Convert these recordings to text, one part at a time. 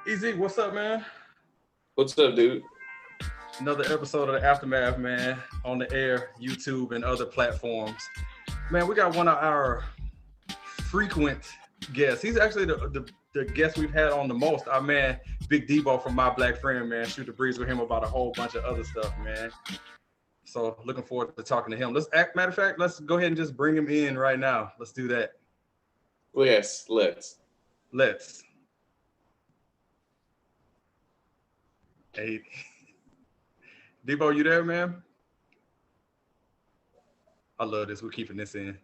Easy, what's up, man? What's up, dude? Another episode of the Aftermath, man, on the air, YouTube, and other platforms. Man, we got one of our frequent guests. He's actually the guest we've had on the most. Our man, Big Debo from My Black Friend, man. Shoot the breeze with him about a whole bunch of other stuff, man. So looking forward to talking to him. Matter of fact, let's go ahead and just bring him in right now. Let's do that. Well, yes, let's. Hey, Debo, you there, man? I love this. We're keeping this in.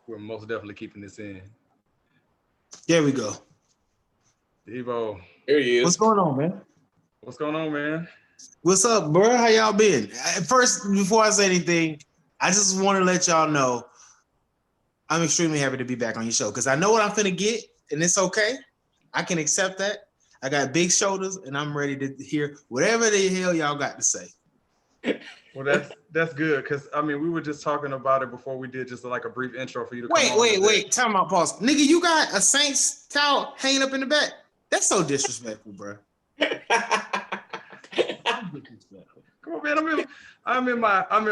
We're most definitely keeping this in. There we go. Debo. Here he is. What's going on, man? What's going on, man? What's up, bro? How y'all been? First, before I say anything, I just want to let y'all know I'm extremely happy to be back on your show because I know what I'm finna get, and it's okay. I can accept that. I got big shoulders, and I'm ready to hear whatever the hell y'all got to say. Well, that's good because I mean we were just talking about it before we did just like a brief intro for you to Wait. Time out, pause. Nigga, you got a Saints towel hanging up in the back. That's so disrespectful, bro. Come on, man. I'm in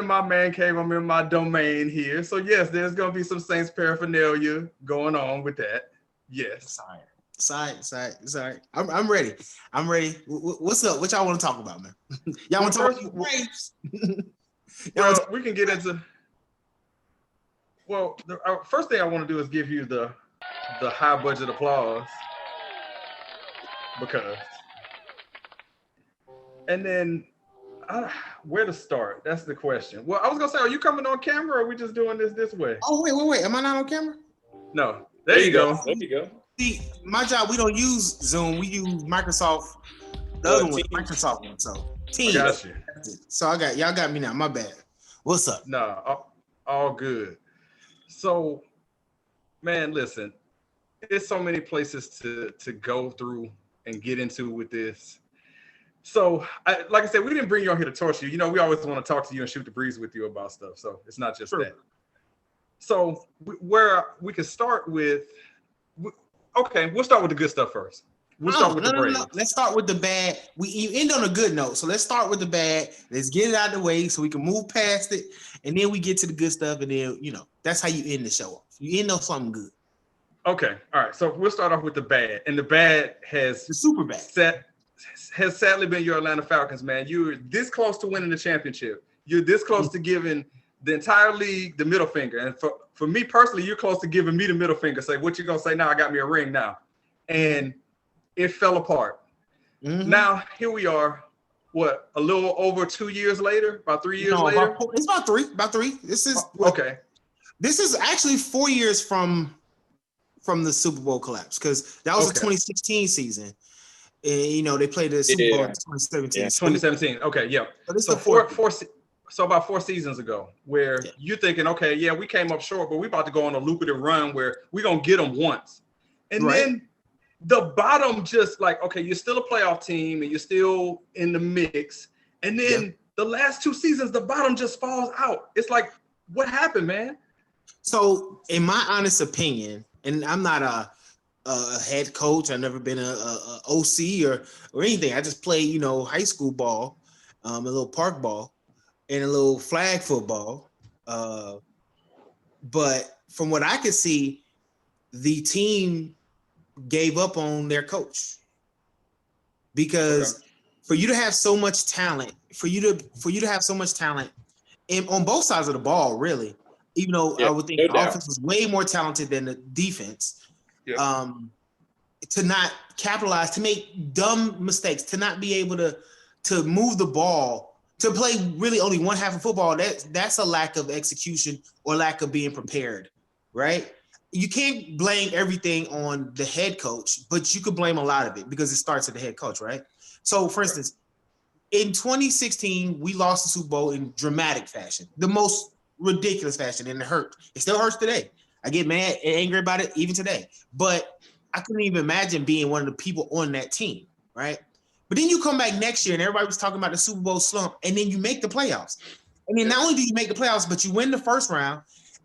my man cave. I'm in my domain here. So yes, there's gonna be some Saints paraphernalia going on with that. Yes. Sorry. I'm ready. What's up? What y'all want to talk about, man? Y'all want to talk about Braves? Well, we can get into. Well, the first thing I want to do is give you the high budget applause because, and then where to start? That's the question. Well, I was gonna say, are you coming on camera or are we just doing this way? Oh wait. Am I not on camera? No. There you go. There you go. See, my job, we don't use Zoom. We use Microsoft. The other one, Microsoft one. So Teams. I got you. So y'all got me now. My bad. What's up? No, all good. So, man, listen, there's so many places to go through and get into with this. So, like I said, we didn't bring you on here to torture you. You know, we always want to talk to you and shoot the breeze with you about stuff. So it's not just that. So where we could start with, okay, we'll start with the good stuff first. We'll start with the Braves. No. Let's start with the bad. You end on a good note. So let's start with the bad. Let's get it out of the way so we can move past it. And then we get to the good stuff. And then, that's how you end the show off. You end on something good. Okay. All right. So we'll start off with the bad. And the bad has the super bad. Has sadly been your Atlanta Falcons, man. You're this close to winning the championship. You're this close to giving the entire league the middle finger. And for me personally, you're close to giving me the middle finger. Say, what you going to say now? I got me a ring now. And it fell apart. Mm-hmm. Now, here we are, a little over 2 years later? About 3 years later? It's about three. This is okay. This is actually 4 years from the Super Bowl collapse because that was the 2016 season. And, they played the Super Bowl in 2017. Yeah, 2017. Okay, yeah. So about 4 seasons ago, where you're thinking, okay, yeah, we came up short, but we about to go on a lucrative run where we're going to get them once. And then the bottom just like, okay, you're still a playoff team and you're still in the mix. And then the last 2 seasons, the bottom just falls out. It's like, what happened, man? So in my honest opinion, and I'm not a head coach. I've never been a OC or anything. I just play, high school ball, a little park ball, and a little flag football. But from what I could see, the team gave up on their coach because for you to have so much talent, and on both sides of the ball, really, even though I would think the offense was way more talented than the defense. To not capitalize, to make dumb mistakes, to not be able to move the ball, to play really only one half of football, that's a lack of execution or lack of being prepared, right? You can't blame everything on the head coach, but you could blame a lot of it because it starts at the head coach, right? So, for instance, in 2016, we lost the Super Bowl in dramatic fashion, the most ridiculous fashion, and it hurt. It still hurts today. I get mad and angry about it even today. But I couldn't even imagine being one of the people on that team, right? But then you come back next year and everybody was talking about the Super Bowl slump, and then you make the playoffs. And then not only do you make the playoffs, but you win the first round,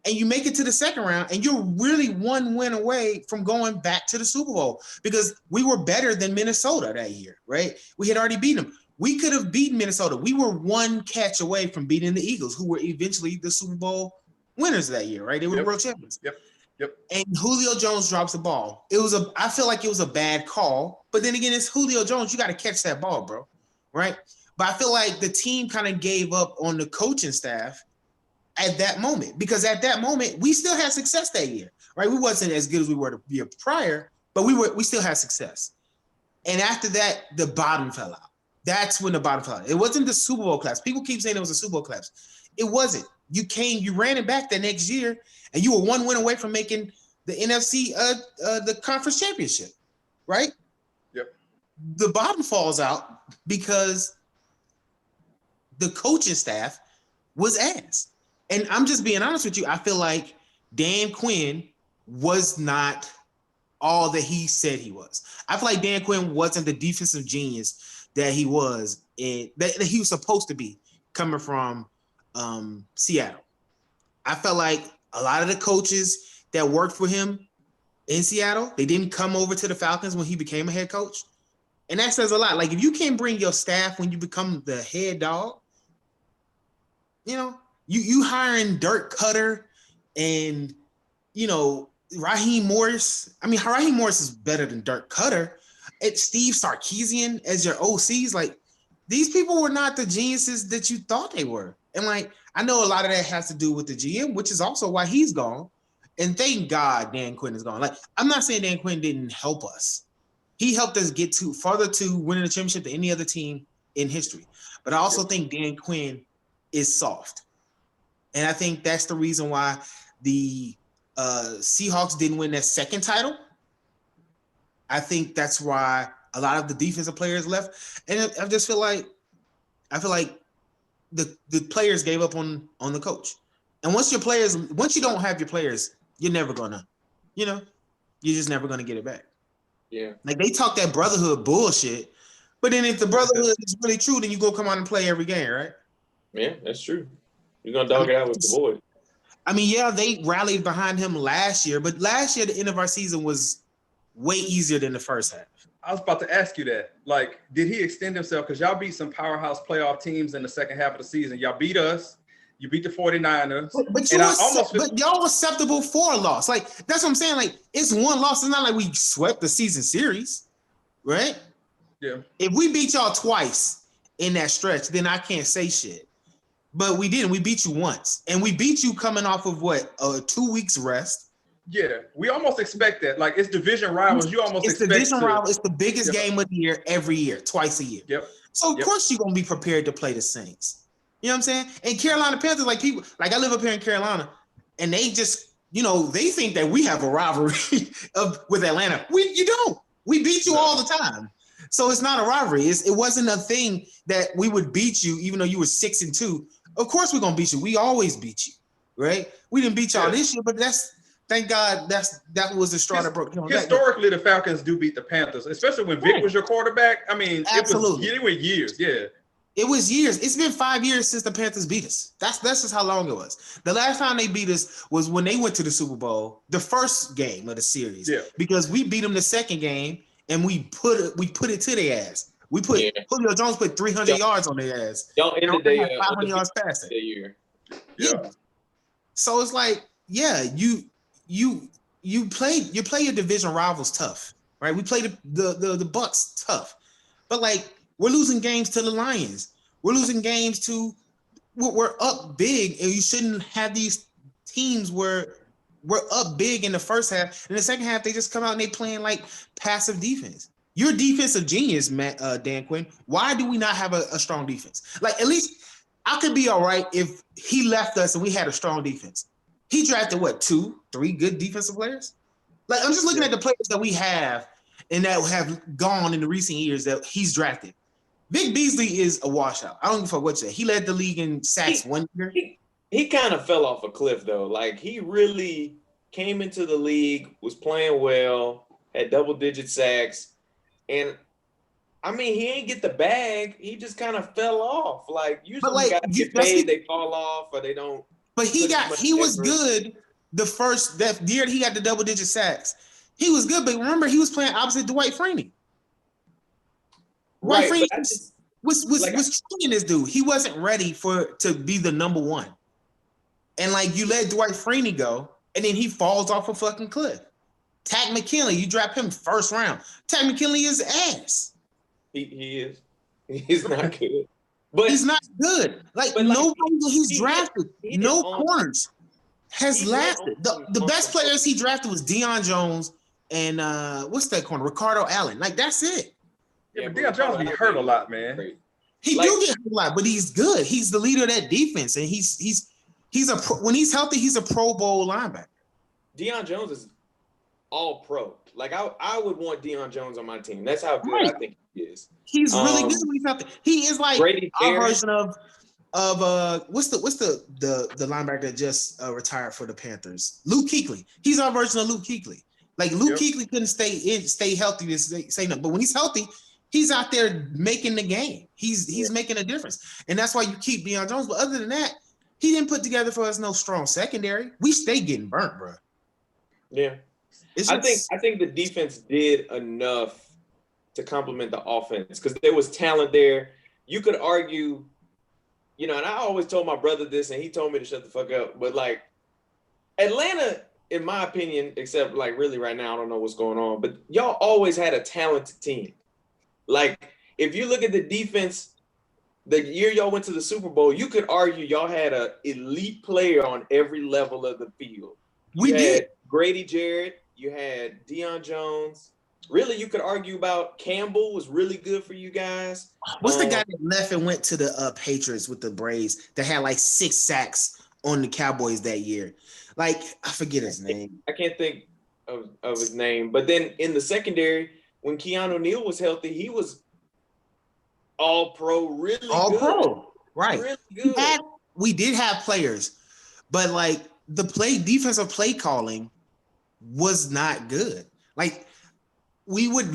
and you make it to the second round, and you're really one win away from going back to the Super Bowl because we were better than Minnesota that year, right? We had already beaten them. We could have beaten Minnesota. We were one catch away from beating the Eagles, who were eventually the Super Bowl winners that year, right? They were the world champions. Yep. And Julio Jones drops the ball. I feel like it was a bad call, but then again, it's Julio Jones. You got to catch that ball, bro, right? But I feel like the team kind of gave up on the coaching staff at that moment, because at that moment we still had success that year, right? We wasn't as good as we were the year prior, but we still had success. And after that, the bottom fell out. That's when the bottom fell out. It wasn't the Super Bowl collapse. People keep saying it was a Super Bowl collapse. It wasn't. You ran it back the next year, and you were one win away from making the NFC the conference championship, right? Yep. The bottom falls out because the coaching staff was ass. And I'm just being honest with you. I feel like Dan Quinn was not all that he said he was. I feel like Dan Quinn wasn't the defensive genius that he was, that he was supposed to be coming from Seattle. I felt like a lot of the coaches that worked for him in Seattle, they didn't come over to the Falcons when he became a head coach. And that says a lot. Like, if you can't bring your staff when you become the head dog, you hiring Dirk Cutter and, Raheem Morris. I mean, Raheem Morris is better than Dirk Cutter. It's Steve Sarkisian as your OCs. Like, these people were not the geniuses that you thought they were. And, like, I know a lot of that has to do with the GM, which is also why he's gone. And thank God Dan Quinn is gone. Like, I'm not saying Dan Quinn didn't help us. He helped us get farther to winning the championship than any other team in history. But I also think Dan Quinn is soft. And I think that's the reason why the Seahawks didn't win their second title. I think that's why a lot of the defensive players left. And I just feel like the players gave up on the coach. And once you don't have your players, you're never gonna, you're just never gonna get it back. Yeah. Like, they talk that brotherhood bullshit, but then if the brotherhood is really true, then you go come out and play every game, right? Yeah, that's true. You're gonna dog it out with the boys. I mean, yeah, they rallied behind him last year, but last year the end of our season was way easier than the first half. I was about to ask you that. Like, did he extend himself? Because y'all beat some powerhouse playoff teams in the second half of the season. Y'all beat us. You beat the 49ers. But y'all were acceptable for a loss. Like, that's what I'm saying. Like, it's one loss. It's not like we swept the season series, right? Yeah. If we beat y'all twice in that stretch, then I can't say shit. But we didn't. We beat you once. And we beat you coming off of 2 weeks rest. Yeah. We almost expect that. Like, it's division rivals. You almost expect division rival. It's the biggest game of the year every year, twice a year. Yep. So, of course, you're going to be prepared to play the Saints. You know what I'm saying? And Carolina Panthers, like, people, like, I live up here in Carolina, and they just, they think that we have a rivalry with Atlanta. You don't. We beat you all the time. So it's not a rivalry. It wasn't a thing that we would beat you, even though you were 6-2. Of course we're gonna beat you. We always beat you, right? We didn't beat y'all this year, but thank God that was the straw that broke. Historically, the Falcons do beat the Panthers, especially when Vic was your quarterback. I mean, absolutely. It was years, yeah. It was years. It's been 5 years since the Panthers beat us. That's just how long it was. The last time they beat us was when they went to the Super Bowl, the first game of the series. Yeah. Because we beat them the second game and we put it to their ass. Julio Jones put 300 yards on their ass. Y'all ended the 500 yards passing. That year. Yeah. So it's like, yeah, you play your division rivals tough, right? We play the Bucks tough, but like, we're losing games to the Lions. We're losing games to we're up big, and you shouldn't have these teams where we're up big in the first half. In the second half, they just come out and they playing like passive defense. You're a defensive genius, Dan Quinn. Why do we not have a strong defense? Like, at least I could be all right if he left us and we had a strong defense. He drafted 2, 3 good defensive players? Like, I'm just looking at the players that we have and that have gone in the recent years that he's drafted. Vic Beasley is a washout. I don't give a fuck what you say. He led the league in sacks 1 year. He kind of fell off a cliff, though. Like, he really came into the league, was playing well, had double-digit sacks. And, I mean, he ain't get the bag. He just kind of fell off. Like, usually guys get paid, they fall off, or they don't But he was good that year he got the double-digit sacks. He was good, but remember, he was playing opposite Dwight Freeney. Dwight Freeney was training this dude. He wasn't ready to be the number one. And like you let Dwight Freeney go, and then he falls off a fucking cliff. Takk McKinley, you draft him first round. Takk McKinley is ass. He is. He's not good. But he's not good. Like nobody that he's drafted, no corners has lasted. The best players he drafted was Deion Jones and what's that corner? Ricardo Allen. Like that's it. Yeah, but Deion Jones be hurt a lot, man. He do get hurt a lot, but he's good. He's the leader of that defense, and he's when he's healthy, he's a Pro Bowl linebacker. Deion Jones is all pro. Like I would want Deion Jones on my team. That's how good I think he is. He's really good when he's healthy. He is like our version of what's the linebacker that just retired for the Panthers? Luke Kuechly. He's our version of Luke Kuechly. Like Luke Kuechly couldn't stay healthy to say nothing, but when he's healthy, he's out there making the game. He's making a difference, and that's why you keep Deion Jones. But other than that, he didn't put together for us no strong secondary. We stay getting burnt, bro. Yeah, I think the defense did enough to complement the offense because there was talent there. You could argue, and I always told my brother this, and he told me to shut the fuck up. But like Atlanta, in my opinion, except like really right now, I don't know what's going on, but y'all always had a talented team. Like if you look at the defense, the year y'all went to the Super Bowl, you could argue y'all had an elite player on every level of the field. You had Grady Jarrett, you had Deion Jones. Really, you could argue about Campbell was really good for you guys. What's the guy that left and went to the Patriots with the Braves that had like 6 sacks on the Cowboys that year? Like, I forget his name. I can't think of his name. But then in the secondary, when Keanu Neal was healthy, he was all pro, really good. All pro, right. Really good. We did have players, but like the defensive play calling was not good. Like, we would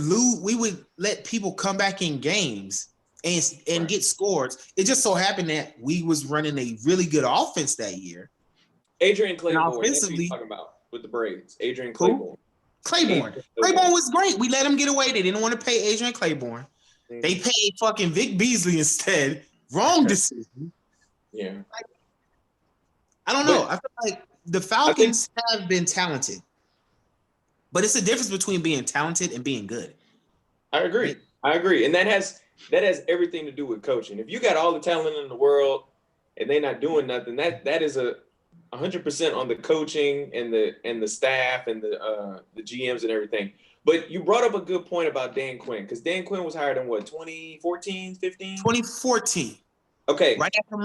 let people come back in games and get scores. It just so happened that we was running a really good offense that year. Adrian Claiborne, that's what you're talking about with the Braves. Adrian Claiborne. Claiborne was great. We let him get away. They didn't want to pay Adrian Claiborne. They paid fucking Vic Beasley instead. Wrong decision. Yeah. I don't know. I feel like the Falcons have been talented. But it's a difference between being talented and being good. I agree. And that has everything to do with coaching. If you got all the talent in the world and they're not doing nothing, that is 100% on the coaching and the staff and the GMs and everything. But you brought up a good point about Dan Quinn, because Dan Quinn was hired in what, 2014, 15? 2014. Okay. Right after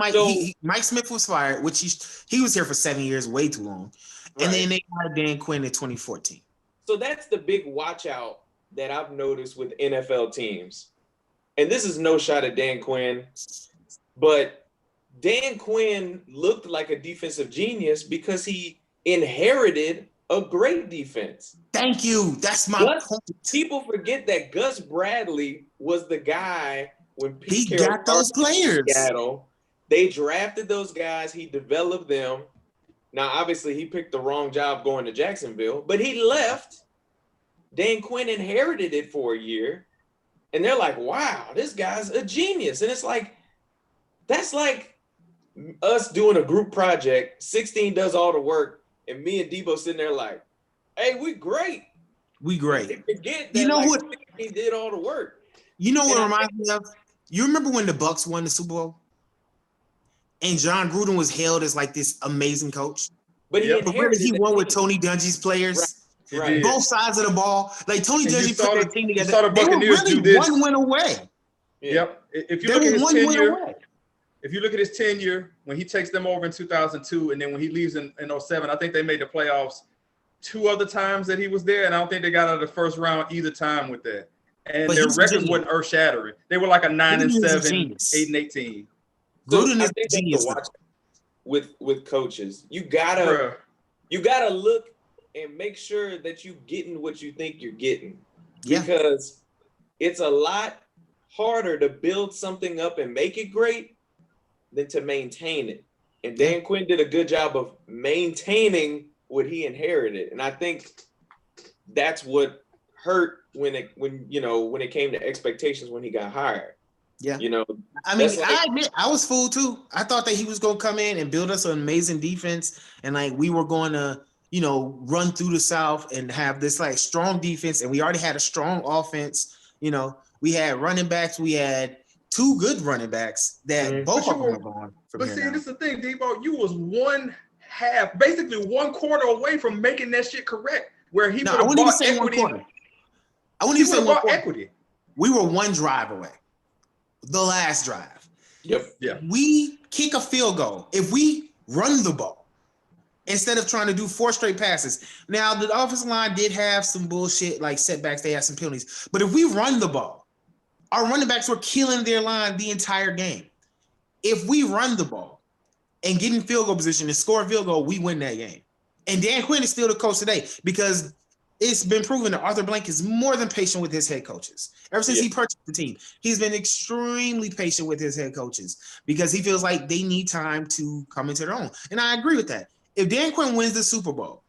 Mike Smith was fired, which he was here for 7 years, way too long. And then they hired Dan Quinn in 2014. So that's the big watch out that I've noticed with NFL teams. And this is no shot at Dan Quinn, but Dan Quinn looked like a defensive genius because he inherited a great defense. Thank you. That's my point. People forget that Gus Bradley was the guy when Pete Carroll got those players. Seattle, they drafted those guys. He developed them. Now, obviously, he picked the wrong job going to Jacksonville, but he left. Dan Quinn inherited it for a year, and they're like, wow, this guy's a genius. And it's like, that's like us doing a group project. 16 does all the work, and me and Debo sitting there like, hey, we great. We great. They forget that, you know, what? He did all the work. You know what reminds me of? You remember when the Bucs won the Super Bowl? And John Gruden was hailed as like this amazing coach. But he won with Tony Dungy's players. Right. Both sides of the ball. Like Tony Dungy put that team together. You saw the Buccaneers do this. One win away. Yep. If you look at his tenure, when he takes them over in 2002, and then when he leaves in 2007, I think they made the playoffs 2 other times that he was there, and I don't think they got out of the first round either time with that. And their records wasn't earth-shattering. They were like a 9-7, 8-18. Gruden is a genius. With coaches, you gotta look and make sure that you're getting what you think you're getting. Yeah. Because it's a lot harder to build something up and make it great than to maintain it. And Dan Quinn did a good job of maintaining what he inherited. And I think that's what hurt when it came to expectations when he got hired. Yeah. You know, I mean, I admit I was fooled too. I thought that he was going to come in and build us an amazing defense, and like we were going to, run through the South and have this like strong defense. And we already had a strong offense. We had running backs. We had 2 good running backs that both of them are gone. But see, this is the thing, Debo. You was basically one quarter away from making that shit correct. Where he would have bought equity. I wouldn't even say one quarter. Equity. We were one drive away. The last drive. Yep. Yeah. We kick a field goal if we run the ball instead of trying to do 4 straight passes. Now, the offensive line did have some bullshit like setbacks. They had some penalties. But if we run the ball, our running backs were killing their line the entire game. If we run the ball and get in field goal position and score a field goal, we win that game. And Dan Quinn is still the coach today because it's been proven that Arthur Blank is more than patient with his head coaches. Ever since he purchased the team, he's been extremely patient with his head coaches because he feels like they need time to come into their own. And I agree with that. If Dan Quinn wins the Super Bowl,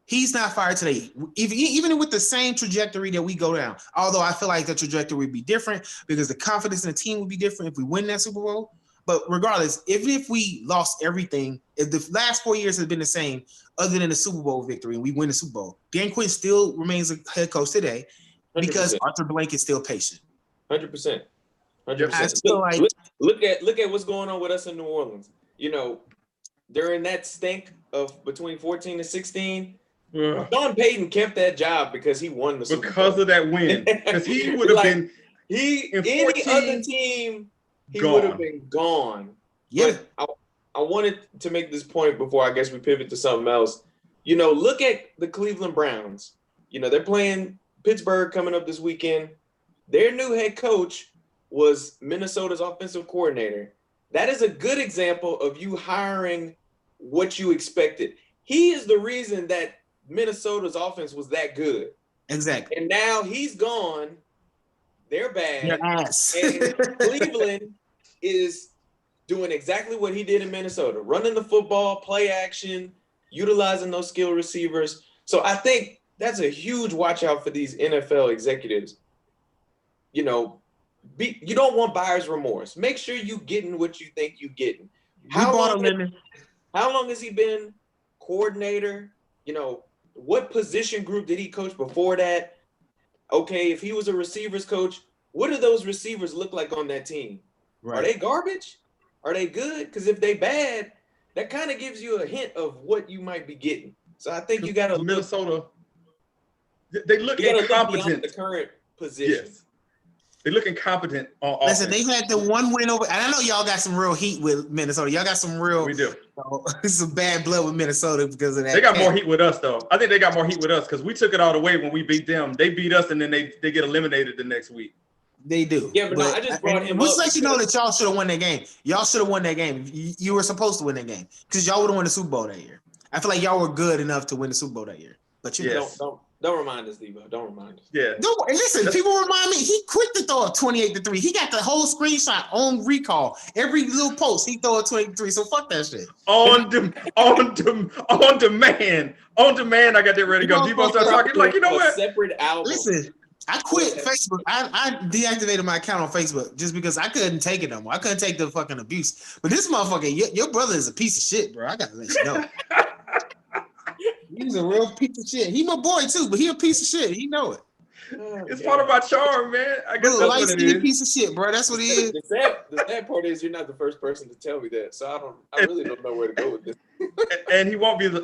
he's not fired today. Even with the same trajectory that we go down, although I feel like the trajectory would be different because the confidence in the team would be different if we win that Super Bowl. But regardless, even if we lost everything, if the last 4 years have been the same, other than the Super Bowl victory, and we win the Super Bowl, Dan Quinn still remains a head coach today because 100%. Arthur Blank is still patient. 100%. 100%. Look at what's going on with us in New Orleans. During that stink of between 14 and 16, Sean Payton kept that job because he won the Super Bowl. Because of that win. Because he would have been any other team, he would have been gone. Yeah. But I wanted to make this point before I guess we pivot to something else. Look at the Cleveland Browns. They're playing Pittsburgh coming up this weekend. Their new head coach was Minnesota's offensive coordinator. That is a good example of you hiring what you expected. He is the reason that Minnesota's offense was that good. Exactly. And now he's gone. They're bad. Your ass. And Cleveland is doing exactly what he did in Minnesota, running the football, play action, utilizing those skilled receivers. So I think that's a huge watch out for these NFL executives. You don't want buyer's remorse. Make sure you getting what you think you getting. How long has he been coordinator? What position group did he coach before that? Okay, if he was a receivers coach, what do those receivers look like on that team? Right. Are they garbage? Are they good? Because if they bad, that kind of gives you a hint of what you might be getting. So I think you got to Minnesota. They look incompetent. The current position. Yes. They look incompetent on offense. Listen, they had the one win over, and I know y'all got some real heat with Minnesota. Y'all got some real. We do. Some bad blood with Minnesota because of that. They got more heat with us, though. I think they got more heat with us because we took it all the way when we beat them. They beat us, and then they get eliminated the next week. They do. Yeah, but no, I just brought him up. Let's let you know that y'all should have won that game. Y'all should have won that game. You were supposed to win that game because y'all would have won the Super Bowl that year. I feel like y'all were good enough to win the Super Bowl that year. But don't remind us, Debo. Don't remind us. Yeah. Don't listen. People remind me. He quick to throw a 28-3. He got the whole screenshot on recall. Every little post, he throw a 28-3. So fuck that shit. On demand. On demand. I got that ready to go. Debo starts talking like, you know what? Separate album. Listen. I quit Facebook. I deactivated my account on Facebook just because I couldn't take it no more. I couldn't take the fucking abuse. But this motherfucker, your brother is a piece of shit, bro. I gotta let you know. He's a real piece of shit. He my boy too, but he a piece of shit. He know it. It's part of my charm, man. I guess that's what it is. Piece of shit, bro. That's what he is. The sad part is you're not the first person to tell me that, so I really don't know where to go with this. And he won't be the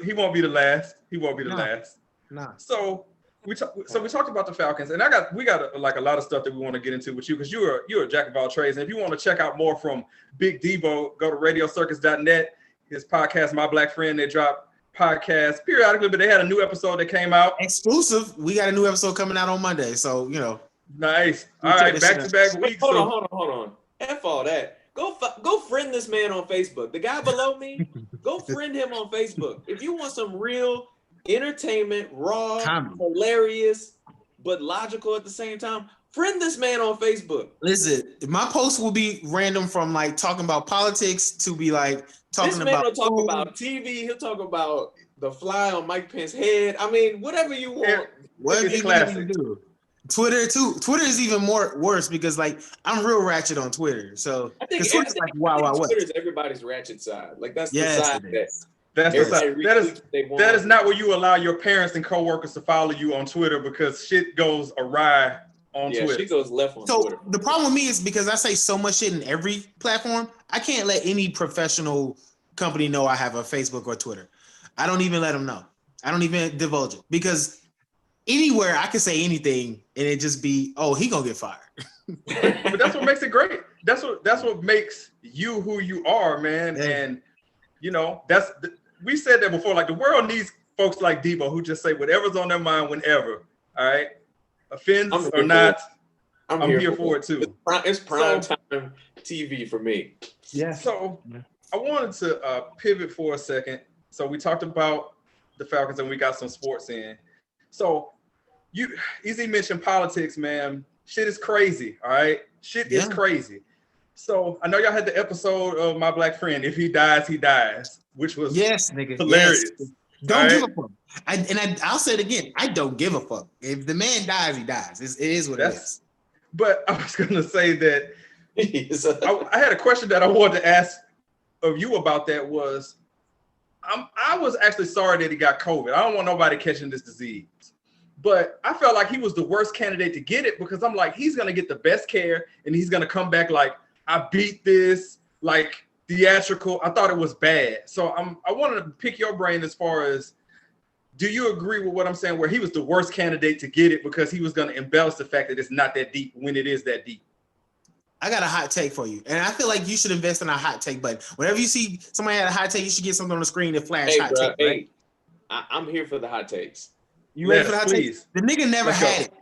last. He won't be the last. Nah. So we talked about the Falcons, and we got like a lot of stuff that we want to get into with you because you're a jack of all trades. And if you want to check out more from Big Debo, go to radiocircus.net. His podcast, My Black Friend, they drop podcasts periodically, but they had a new episode that came out. Exclusive. We got a new episode coming out on Monday, so Nice. All right, back-to-back weeks. Hold on. F all that. Go friend this man on Facebook. The guy below me, go friend him on Facebook. If you want some real entertainment, raw, hilarious, but logical at the same time, Friend this man on Facebook. Listen, my post will be random from like talking about politics to be like talking this man about. Will talk about TV. He'll talk about the fly on Mike Pence's head. I mean, whatever you want. Whatever you can do. Twitter too. Twitter is even worse because like I'm real ratchet on Twitter. So I think Twitter's like wow. Twitter is everybody's ratchet side. Like that's the side that is not where you allow your parents and coworkers to follow you on Twitter because shit goes awry on Twitter. Yeah, shit goes left on Twitter. So the problem with me is because I say so much shit in every platform, I can't let any professional company know I have a Facebook or Twitter. I don't even let them know. I don't even divulge it because anywhere I can say anything and it just be, oh, he gonna get fired. But that's what makes it great. That's what makes you who you are, man. Yeah. And you know, we said that before. Like the world needs folks like Debo who just say whatever's on their mind whenever. All right, offends or not, I'm here for it too. It's prime time TV for me. Yeah. So I wanted to pivot for a second. So we talked about the Falcons and we got some sports in. So Easy mentioned politics, man. Shit is crazy. All right, shit is crazy. So I know y'all had the episode of My Black Friend. If he dies, he dies, which was hilarious. Yes. Don't give a fuck. I'll say it again. I don't give a fuck. If the man dies, he dies. It is what it is. But I was gonna say that I had a question that I wanted to ask of you about that was I was actually sorry that he got COVID. I don't want nobody catching this disease. But I felt like he was the worst candidate to get it because I'm like, he's gonna get the best care and he's gonna come back like, I beat this, like theatrical. I thought it was bad. So I wanted to pick your brain as far as, do you agree with what I'm saying, where he was the worst candidate to get it because he was gonna embellish the fact that it's not that deep when it is that deep? I got a hot take for you. And I feel like you should invest in a hot take button. Whenever you see somebody had a hot take, you should get something on the screen that flash hot take, right? I'm here for the hot takes. You ready for the hot take? The nigga never had it.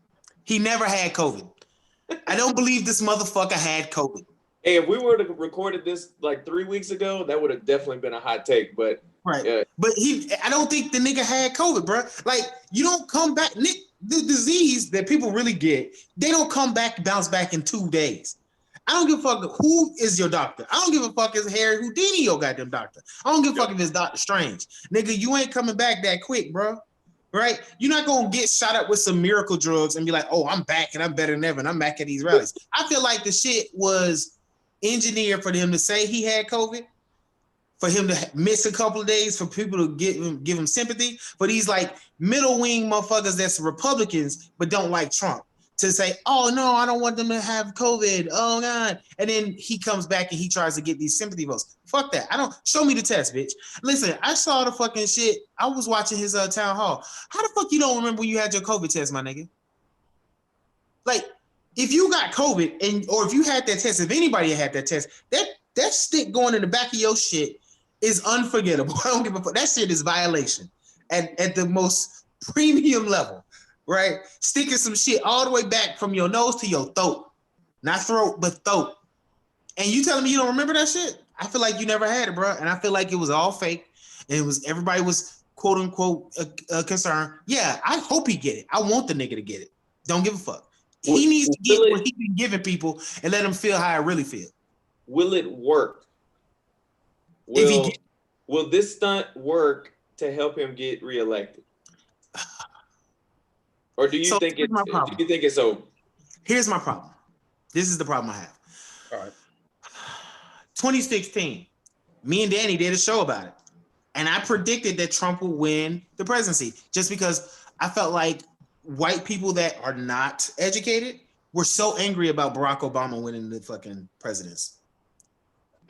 He never had COVID. I don't believe this motherfucker had COVID. Hey, if we were to recorded this like 3 weeks ago, that would have definitely been a hot take. But but I don't think the nigga had COVID, bro. Like you don't come back. The disease that people really get, they don't come back, bounce back in 2 days. I don't give a fuck who is your doctor. I don't give a fuck if Harry Houdini your goddamn doctor. I don't give a fuck if it's Dr. Strange. Nigga, you ain't coming back that quick, bro. Right? You're not gonna get shot up with some miracle drugs and be like, oh, I'm back and I'm better than ever and I'm back at these rallies. I feel like the shit was engineered for him to say he had COVID, for him to miss a couple of days, for people to give him sympathy, for these like middle wing motherfuckers that's Republicans but don't like Trump to say, oh no, I don't want them to have COVID. Oh God. And then he comes back and he tries to get these sympathy votes. Fuck that. Show me the test, bitch. Listen, I saw the fucking shit. I was watching his town hall. How the fuck you don't remember when you had your COVID test, my nigga? Like, if you got COVID or if you had that test, if anybody had that test, that stick going in the back of your shit is unforgettable. I don't give a fuck. That shit is violation at the most premium level. Right? Sticking some shit all the way back from your nose to your throat. Not throat, but throat. And you telling me you don't remember that shit? I feel like you never had it, bro. And I feel like it was all fake. And everybody was quote unquote concerned. Yeah, I hope he get it. I want the nigga to get it. Don't give a fuck. He needs to get what he's been giving people and let them feel how I really feel. Will it work? Will this stunt work to help him get reelected? Or do you think it's over? Here's my problem. This is the problem I have. All right. 2016, me and Danny did a show about it. And I predicted that Trump would win the presidency just because I felt like white people that are not educated were so angry about Barack Obama winning the fucking presidency.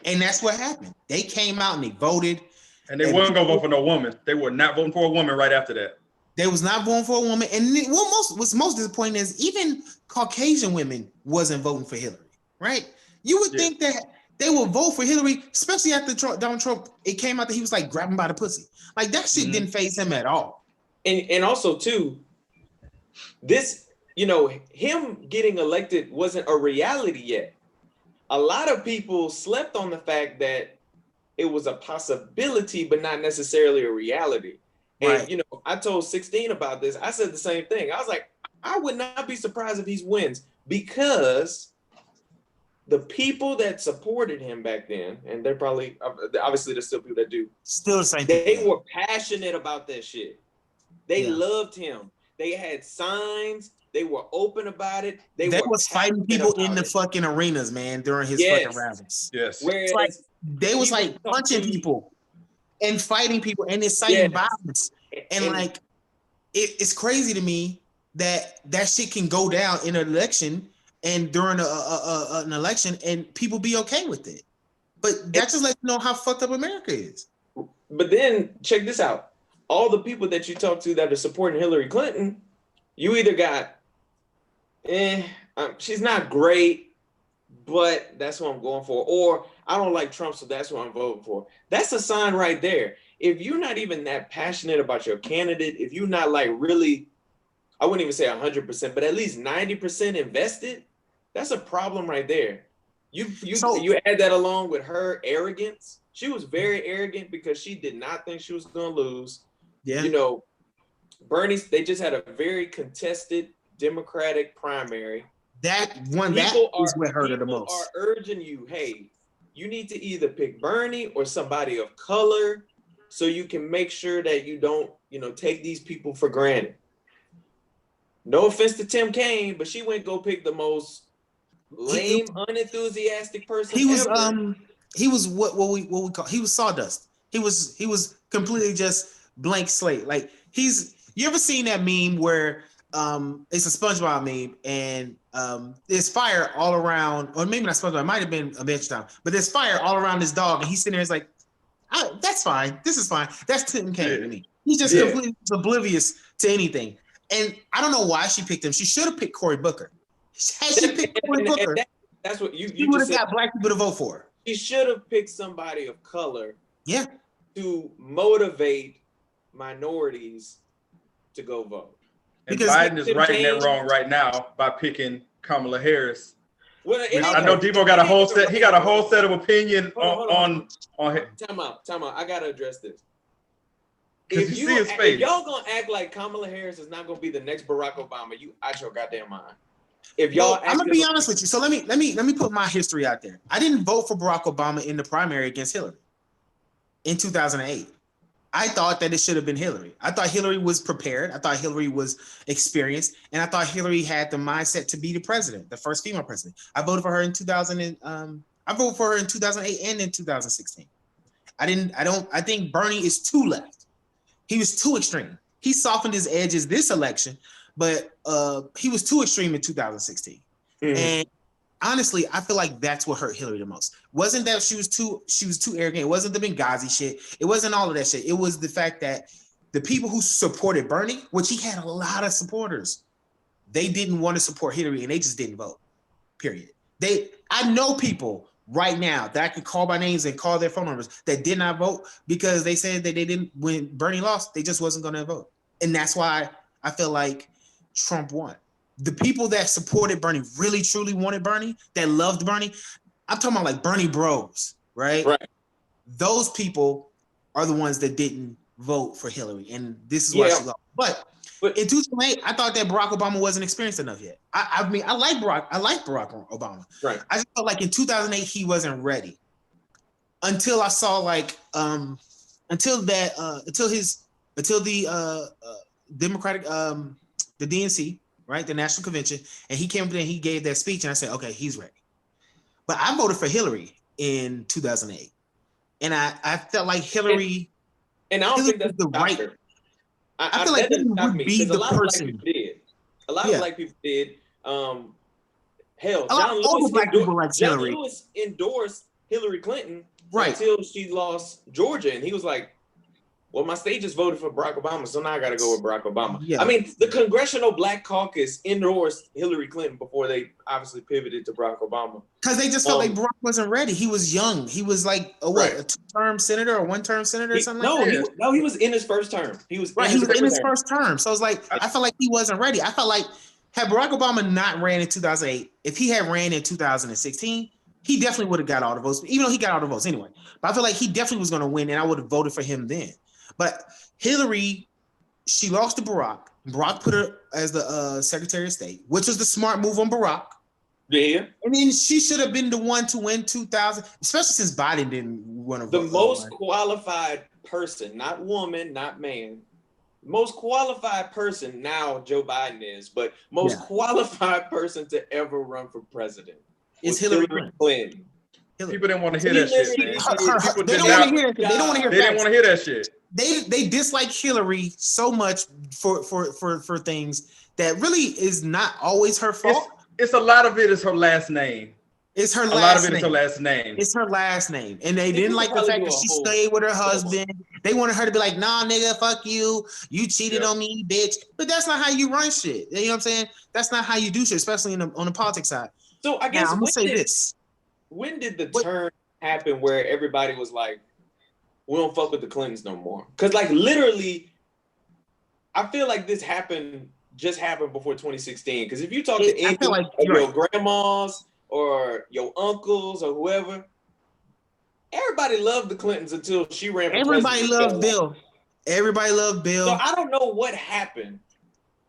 And that's what happened. They came out and they voted. And they weren't going to vote for no woman. They were not voting for a woman right after that. They was not voting for a woman. And what's most disappointing is even Caucasian women wasn't voting for Hillary, right? You would think that they would vote for Hillary, especially after Donald Trump, it came out that he was like grabbing by the pussy. Like that shit didn't faze him at all. And also too, this, him getting elected wasn't a reality yet. A lot of people slept on the fact that it was a possibility, but not necessarily a reality. Right. And, I told 16 about this. I said the same thing. I was like, I would not be surprised if he wins. because the people that supported him back then, and they're probably, obviously there's still people that do. Still the same They people. were passionate about that shit. They loved him. They had signs. They were open about it. They was fighting people in the fucking arenas, man, during his fucking rallies. Yes. Whereas like, they was like punching people and fighting people and inciting violence. And like, it's crazy to me that shit can go down in an election and during an election and people be okay with it. But that just lets you know how fucked up America is. But then check this out. All the people that you talk to that are supporting Hillary Clinton, you either got, she's not great, but that's what I'm going for. Or I don't like Trump, so that's what I'm voting for. That's a sign right there. If you're not even that passionate about your candidate, if you're not like really, I wouldn't even say 100%, but at least 90% invested, that's a problem right there. You add that along with her arrogance. She was very arrogant because she did not think she was going to lose. Yeah. You know, Bernie, they just had a very contested Democratic primary. That is what hurt her the most. People are urging you, hey, you need to either pick Bernie or somebody of color so you can make sure that you don't, take these people for granted. No offense to Tim Kaine, but she went go pick the most lame, unenthusiastic person ever. He was what we call, he was sawdust. He was completely just blank slate. Like you ever seen that meme where it's a SpongeBob meme and there's fire all around, or maybe not SpongeBob, it might have been Adventure Time, but there's fire all around this dog and he's sitting there, it's like, that's fine. This is fine. That's Tim Kaine to me. He's just completely oblivious to anything. And I don't know why she picked him. She should have picked Cory Booker. Had she picked Cory Booker, that's what you would have got black people to vote for her. She should have picked somebody of color. Yeah. To motivate minorities to go vote. And because Biden is righting that wrong right now by picking Kamala Harris. Well, I know Debo got a whole set. He got a whole set of opinion on him. Time out. I gotta address this. If y'all gonna act like Kamala Harris is not gonna be the next Barack Obama, you out your goddamn mind. If y'all, I'm gonna be honest with you. So let me put my history out there. I didn't vote for Barack Obama in the primary against Hillary in 2008. I thought that it should have been Hillary. I thought Hillary was prepared. I thought Hillary was experienced, and I thought Hillary had the mindset to be the president, the first female president. I voted for her in 2000. I voted for her in 2008 and in 2016. I think Bernie is too left. He was too extreme. He softened his edges this election, but he was too extreme in 2016. Mm-hmm. And honestly, I feel like that's what hurt Hillary the most. Wasn't that she was too arrogant. It wasn't the Benghazi shit. It wasn't all of that shit. It was the fact that the people who supported Bernie, which he had a lot of supporters, they didn't want to support Hillary and they just didn't vote. Period. I know people right now that I could call by names and call their phone numbers that did not vote because they said that they didn't, when Bernie lost, they just wasn't going to vote. And that's why I feel like Trump won. The people that supported Bernie, really truly wanted Bernie, that loved Bernie, I'm talking about like Bernie bros, right? Right. Those people are the ones that didn't vote for Hillary. And this is why she lost. But in 2008, I thought that Barack Obama wasn't experienced enough yet. I mean, I like Barack Obama. Right. I just felt like in 2008 he wasn't ready. Until I saw until the Democratic the DNC, right, the National Convention, and he came up there and he gave that speech, and I said, okay, he's ready. But I voted for Hillary in 2008, and I felt like Hillary. And I don't think that's the right. I feel like Hillary would be the person. A lot of black people did. Hell, John Lewis endorsed Hillary Clinton until she lost Georgia, and he was like, well, my state just voted for Barack Obama, so now I got to go with Barack Obama. Yeah. I mean, the Congressional Black Caucus endorsed Hillary Clinton before they obviously pivoted to Barack Obama. Because they just felt like Barack wasn't ready. He was young. He was like a two-term senator or one-term senator or something like that? He was in his first term. He was in his first term. So it's like, I felt like he wasn't ready. I felt like had Barack Obama not ran in 2008, if he had ran in 2016, he definitely would have got all the votes, even though he got all the votes anyway. But I feel like he definitely was going to win, and I would have voted for him then. But Hillary, she lost to Barack. Barack put her as the Secretary of State, which was the smart move on Barack. Yeah. And then she should have been the one to win 2000, especially since Biden didn't want to vote. The most qualified person, not woman, not man. Most qualified person now Joe Biden is, but most qualified person to ever run for president is Hillary Clinton. People didn't want to hear that shit, man. They don't want to hear that. They don't want to hear. They didn't want to hear that shit. They dislike Hillary so much for things that really is not always her fault. It's a lot of it is her last name. It's her last name. A lot of it is her last name. It's her last name. And they didn't like the fact that she stayed with her husband. They wanted her to be like, nah, nigga, fuck you. You cheated on me, bitch. But that's not how you run shit. You know what I'm saying? That's not how you do shit, especially on the politics side. So I guess I'm going to say this. When did the turn happen where everybody was like, we don't fuck with the Clintons no more? Because like literally, I feel like this just happened before 2016. Because if you talk to any of your grandmas or your uncles or whoever, everybody loved the Clintons until she ran for president. Everybody loved Bill. Everybody loved Bill. So I don't know what happened.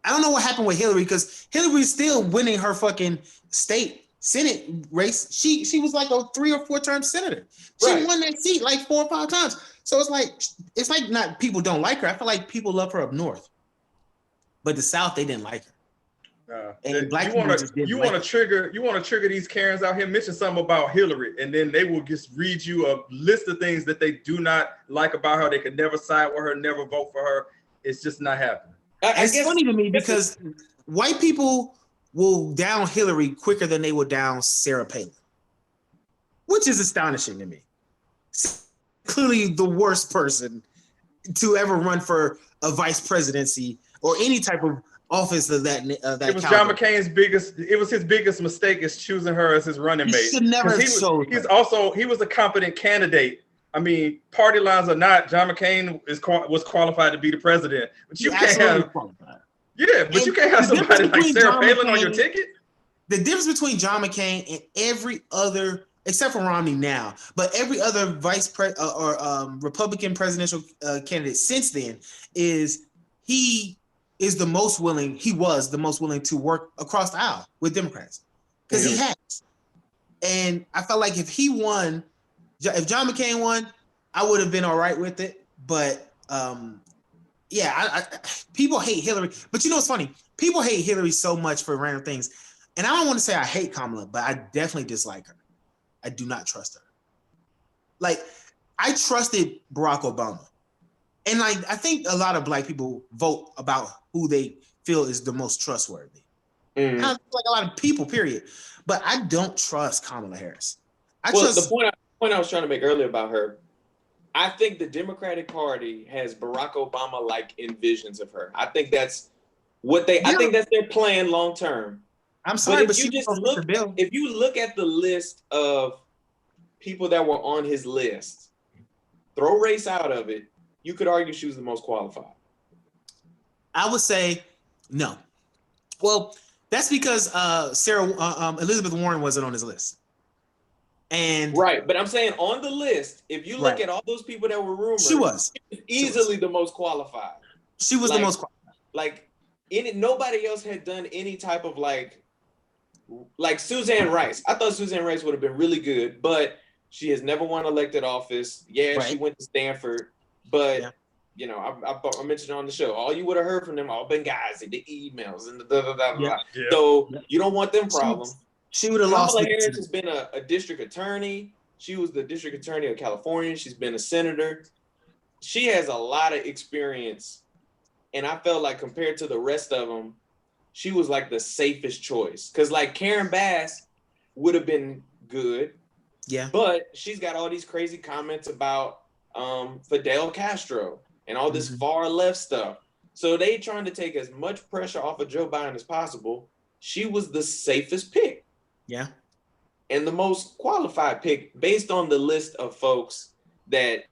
I don't know what happened with Hillary because Hillary's still winning her fucking state Senate race. She was like a 3 or 4 term senator. She won that seat like 4 or 5 times. So it's like not people don't like her. I feel like people love her up north, but the South they didn't like her. And black you want to trigger these Karens out here. Mention something about Hillary, and then they will just read you a list of things that they do not like about her. They could never side with her, never vote for her. It's just not happening. It's funny to me because white people will down Hillary quicker than they will down Sarah Palin, which is astonishing to me. Clearly the worst person to ever run for a vice presidency or any type of office of that. It was John McCain's his biggest mistake is choosing her as his running mate. He should never have he was a competent candidate. I mean, party lines or not, John McCain was qualified to be the president. But you can't have you can't have somebody like Sarah Palin on your ticket. The difference between John McCain and every other, except for Romney now, but every other Republican presidential candidate since then is he was the most willing to work across the aisle with Democrats because he has. And I felt like if John McCain won, I would have been all right with it. But people hate Hillary. But you know what's funny? People hate Hillary so much for random things. And I don't want to say I hate Kamala, but I definitely dislike her. I do not trust her. Like, I trusted Barack Obama. And like, I think a lot of black people vote about who they feel is the most trustworthy. And I like a lot of people, period. But I don't trust Kamala Harris. The point I was trying to make earlier about her, I think the Democratic Party has Barack Obama-like envisions of her. I think that's what I think that's their plan long term. I'm sorry, but if you look at the list of people that were on his list, throw race out of it, you could argue she was the most qualified. I would say no. Well, that's because Elizabeth Warren wasn't on his list. And right, but I'm saying on the list, if you look at all those people that were rumored, she was easily the most qualified. She was the most qualified. Like nobody else had done any type of like Suzanne Rice. I thought Suzanne Rice would have been really good, but she has never won elected office. She went to Stanford, but you know, I mentioned on the show, all you would have heard from them all Benghazi, the emails and the blah. Yeah. So you don't want them problems. She would have lost. Kamala Harris has been a district attorney. She was the district attorney of California. She's been a senator. She has a lot of experience. And I felt like compared to the rest of them, she was like the safest choice. Because like Karen Bass would have been good. Yeah. But she's got all these crazy comments about Fidel Castro and all this far left stuff. So they trying to take as much pressure off of Joe Biden as possible. She was the safest pick. Yeah. And the most qualified pick based on the list of folks that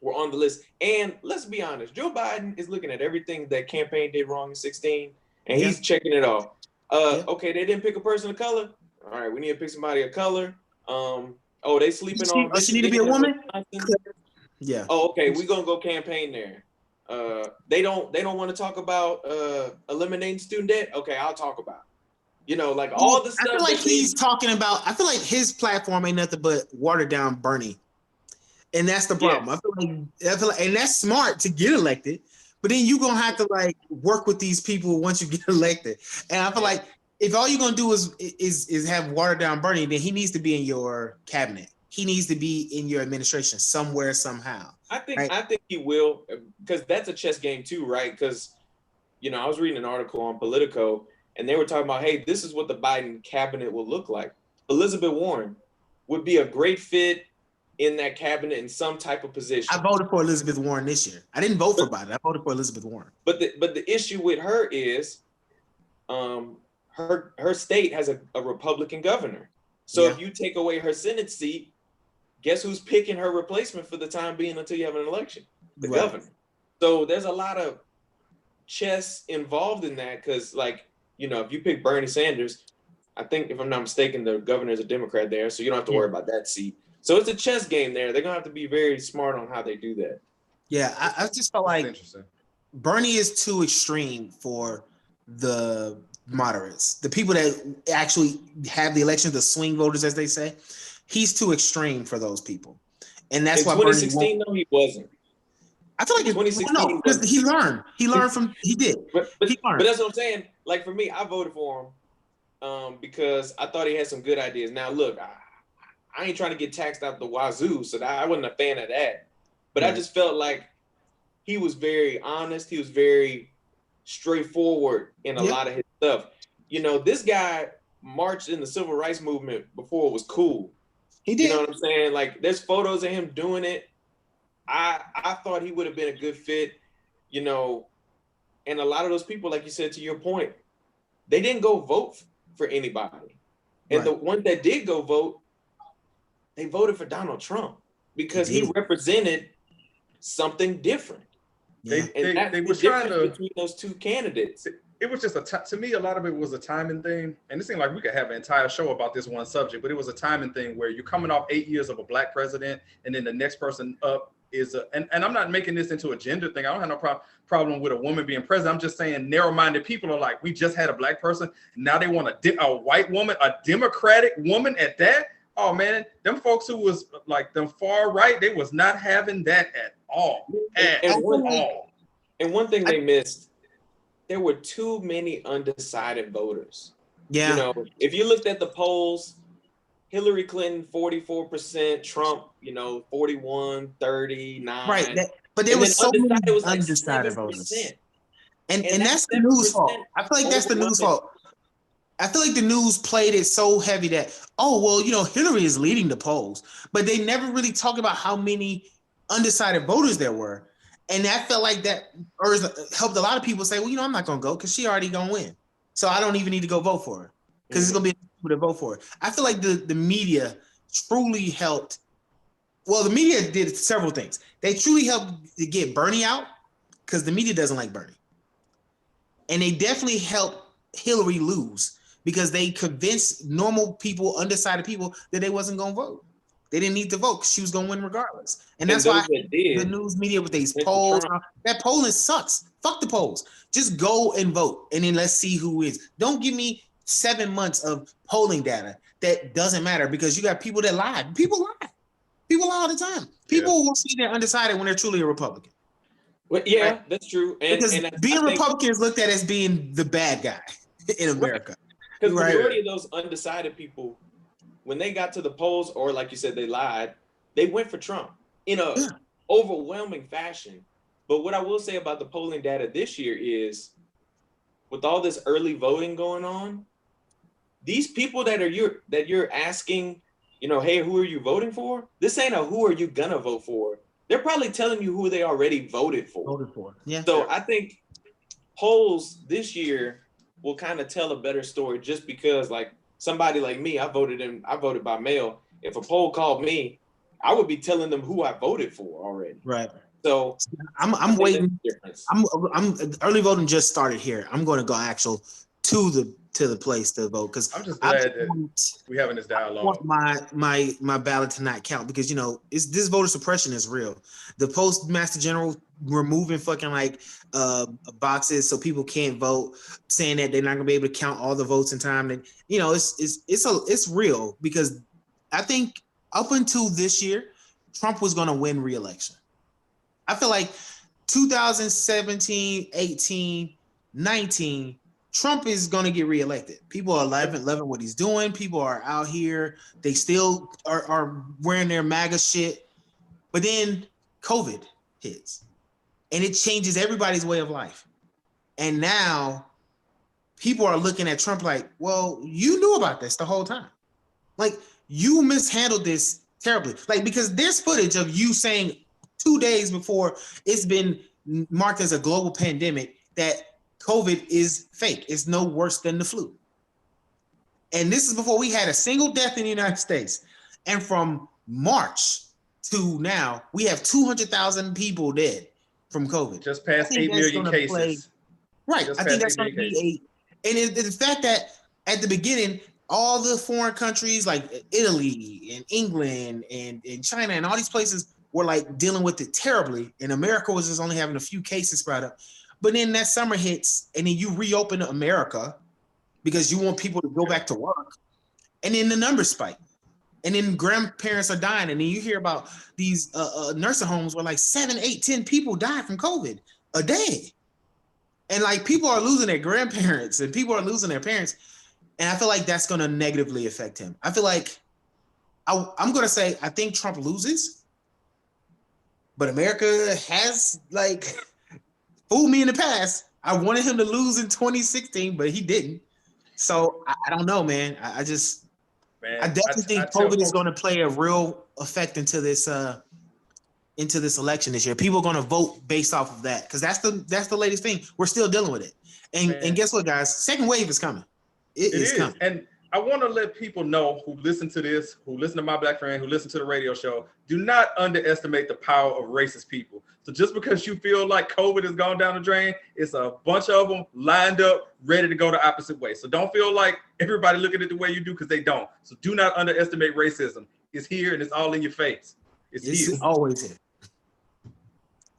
were on the list. And let's be honest, Joe Biden is looking at everything that campaign did wrong in 2016, and he's checking it off. Okay, they didn't pick a person of color. All right, we need to pick somebody of color. They sleeping on. She need to be a woman? Yeah. Oh, okay, we're going to go campaign there. They don't want to talk about eliminating student debt. Okay, I'll talk about it. Like all the stuff. I feel like he's talking about. I feel like his platform ain't nothing but watered down Bernie, and that's the problem. Yes. I feel like, and that's smart to get elected, but then you're gonna have to like work with these people once you get elected. And I feel like if all you're gonna do is have watered down Bernie, then he needs to be in your cabinet. He needs to be in your administration somewhere, somehow. I think he will, because that's a chess game too, right? Because I was reading an article on Politico, and they were talking about, hey, this is what the Biden cabinet will look like. Elizabeth Warren would be a great fit in that cabinet in some type of position. I voted for Elizabeth Warren this year. I didn't vote for Biden. I voted for Elizabeth Warren. But the issue with her is, her state has a Republican governor. So if you take away her Senate seat, guess who's picking her replacement for the time being until you have an election? The governor. So there's a lot of chess involved in that, because if you pick Bernie Sanders, I think, if I'm not mistaken, the governor is a Democrat there, so you don't have to worry about that seat. So it's a chess game there. They're going to have to be very smart on how they do that. Yeah, I just felt like Bernie is too extreme for the moderates, the people that actually have the election, the swing voters, as they say. He's too extreme for those people, and that's why 2016, though, he wasn't. I feel like 2016, because he learned. He learned from. He did. But that's what I'm saying. Like, for me, I voted for him because I thought he had some good ideas. Now, look, I ain't trying to get taxed out the wazoo, so I wasn't a fan of that. But I just felt like he was very honest. He was very straightforward in a lot of his stuff. This guy marched in the civil rights movement before it was cool. He did. You know what I'm saying? Like, there's photos of him doing it. I thought he would have been a good fit, and a lot of those people, like you said, to your point, they didn't go vote for anybody. And the ones that did go vote, they voted for Donald Trump because he represented something different. Yeah. They were trying to between those two candidates. It was just to me, a lot of it was a timing thing. And it seemed like we could have an entire show about this one subject, but it was a timing thing where you're coming off 8 years of a black president, and then the next person up is and I'm not making this into a gender thing. I don't have no problem with a woman being president. I'm just saying narrow-minded people are like, we just had a black person. Now they want a white woman, a Democratic woman at that. Oh man, them folks who was like them far right, they was not having that at all. And one thing they missed, there were too many undecided voters. Yeah. If you looked at the polls, Hillary Clinton 44%, Trump, 41, 39. Right. But there was so many undecided voters. And that's the news fault. I feel like that's the news fault. I feel like the news played it so heavy that, Hillary is leading the polls, but they never really talked about how many undecided voters there were. And I felt like that helped a lot of people say, well, I'm not going to go because she already going to win. So I don't even need to go vote for her because it's going to be people to vote for her. I feel like the media truly helped. Well, the media did several things. They truly helped to get Bernie out because the media doesn't like Bernie. And they definitely helped Hillary lose because they convinced normal people, undecided people, that they wasn't going to vote. They didn't need to vote because she was going to win regardless. And that's why the news media with these polls, that polling sucks. Fuck the polls. Just go and vote, and then let's see who is. Don't give me 7 months of polling data that doesn't matter because you got people that lie. People lie. People lie all the time. People will see they're undecided when they're truly a Republican. Well, right? That's true. Because being Republican is looked at as being the bad guy in America. Because the majority of those undecided people, when they got to the polls, or like you said, they lied, they went for Trump in a overwhelming fashion. But what I will say about the polling data this year is, with all this early voting going on, these people that you're asking, hey, who are you voting for? This ain't a who are you gonna vote for. They're probably telling you who they already voted for. Yeah. So I think polls this year will kind of tell a better story, just because, like, somebody like me, I voted by mail. If a poll called me, I would be telling them who I voted for already. Right. So I'm waiting. I'm early voting just started here. I'm going to go to the place to vote, because I'm just glad that we're having this dialogue. I want my ballot to not count, because this voter suppression is real. The Postmaster General removing fucking boxes so people can't vote, saying that they're not gonna be able to count all the votes in time. And it's real, because I think up until this year, Trump was gonna win re-election. I feel like 2017, 18, 19, Trump is going to get reelected. People are loving what he's doing. People are out here. They still are wearing their MAGA shit. But then COVID hits, and it changes everybody's way of life. And now people are looking at Trump like, well, you knew about this the whole time. Like, you mishandled this terribly. Like, because there's footage of you saying 2 days before it's been marked as a global pandemic that COVID is fake. It's no worse than the flu. And this is before we had a single death in the United States. And from March to now, we have 200,000 people dead from COVID. Just past 8 million cases. Right. I think that's going to be the fact that at the beginning, all the foreign countries like Italy and England and China and all these places were like dealing with it terribly. And America was just only having a few cases spread up. But then that summer hits, and then you reopen America because you want people to go back to work. And then the numbers spike. And then grandparents are dying. And then you hear about these nursing homes where like 7, 8, 10 people die from COVID a day. And like people are losing their grandparents and people are losing their parents. And I feel like that's going to negatively affect him. I feel like I'm going to say I think Trump loses. But America has like fooled me in the past. I wanted him to lose in 2016, but he didn't. So I don't know, man. I definitely think COVID is going to play a real effect into this election this year. People are going to vote based off of that, because that's the latest thing. We're still dealing with it. And guess what, guys? Second wave is coming. It is coming. And I want to let people know who listen to this, who listen to My Black Friend, who listen to the radio show, do not underestimate the power of racist people. So just because you feel like COVID has gone down the drain, it's a bunch of them lined up, ready to go the opposite way. So don't feel like everybody looking at the way you do, because they don't. So do not underestimate racism. It's here and it's all in your face. It's here. Always here.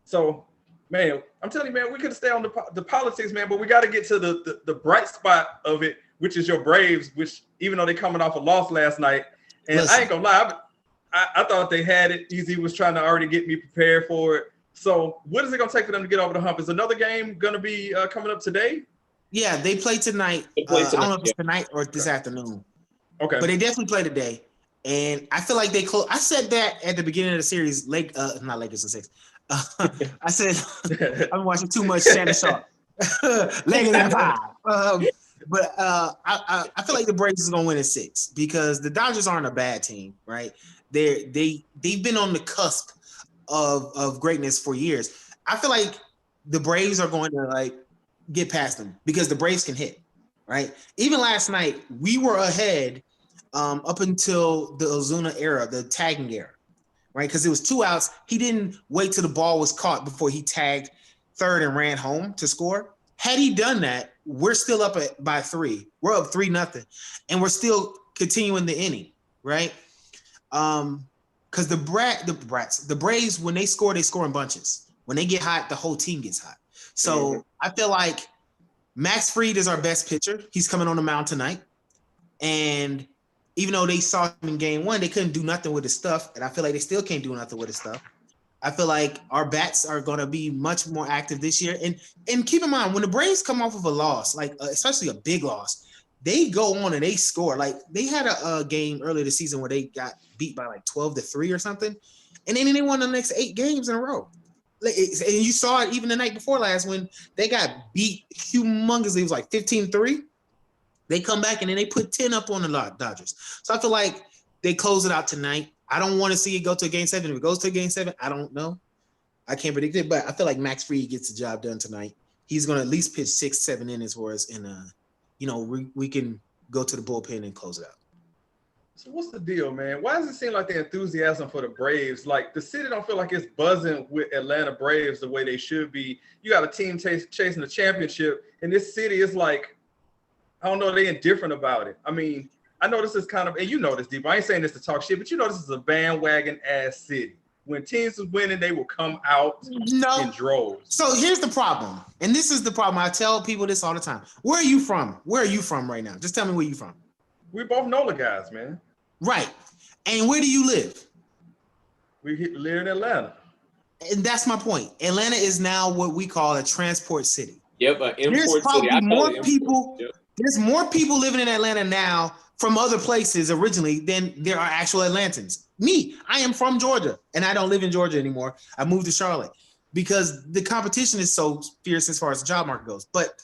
So, man, I'm telling you, man, we could stay on the politics, man, but we got to get to the bright spot of it, which is your Braves, which even though they're coming off a loss last night, and listen, I ain't gonna lie, I thought they had it. Easy was trying to already get me prepared for it. So what is it gonna take for them to get over the hump? Is another game gonna be coming up today? Yeah, they play tonight. I don't know if it's tonight or this afternoon. Okay. But they definitely play today. And I feel like they close. I said that at the beginning of the series, not Lakers in 6. I said I've been watching too much Shannon Sharp. Lakers in 5. But I feel like the Braves is gonna win in 6, because the Dodgers aren't a bad team, right? They've been on the cusp of greatness for years. I feel like the Braves are going to like get past them, because the Braves can hit, right? Even last night we were ahead up until the Ozuna era, the tagging era, right? Because it was 2 outs. He didn't wait till the ball was caught before he tagged third and ran home to score. Had he done that, we're still up by 3. We're up 3-0, and we're still continuing the inning, right? Because the Braves, when they score in bunches. When they get hot, the whole team gets hot. So I feel like Max Fried is our best pitcher. He's coming on the mound tonight. And even though they saw him in game 1, they couldn't do nothing with his stuff. And I feel like they still can't do nothing with his stuff. I feel like our bats are going to be much more active this year. And keep in mind, when the Braves come off of a loss, like especially a big loss, they go on and they score. Like they had a game earlier this season where they got beat by like 12-3 or something. And then they won the next 8 games in a row. And you saw it even the night before last when they got beat humongously. It was like 15-3. They come back and then they put 10 up on the Dodgers. So I feel like they close it out tonight. I don't want to see it go to a game 7. If it goes to a game 7, I don't know. I can't predict it, but I feel like Max Fried gets the job done tonight. He's going to at least pitch 6-7 innings for us, and we can go to the bullpen and close it out. So what's the deal, man? Why does it seem like the enthusiasm for the Braves, like the city don't feel like it's buzzing with Atlanta Braves the way they should be? You got a team chasing the championship, and this city is like I don't know, they indifferent about it. I mean, I know this is kind of, and you know this, Debo. I ain't saying this to talk shit, but you know this is a bandwagon ass city. When teams was winning, they will come out in droves. So here's the problem, and this is the problem. I tell people this all the time. Where are you from? Where are you from right now? Just tell me where you from. We both NOLA guys, man. Right. And where do you live? We live in Atlanta. And that's my point. Atlanta is now what we call a transport city. Yep, an import city. There's more people living in Atlanta now from other places originally than there are actual Atlantans. Me, I am from Georgia, and I don't live in Georgia anymore. I moved to Charlotte because the competition is so fierce as far as the job market goes. But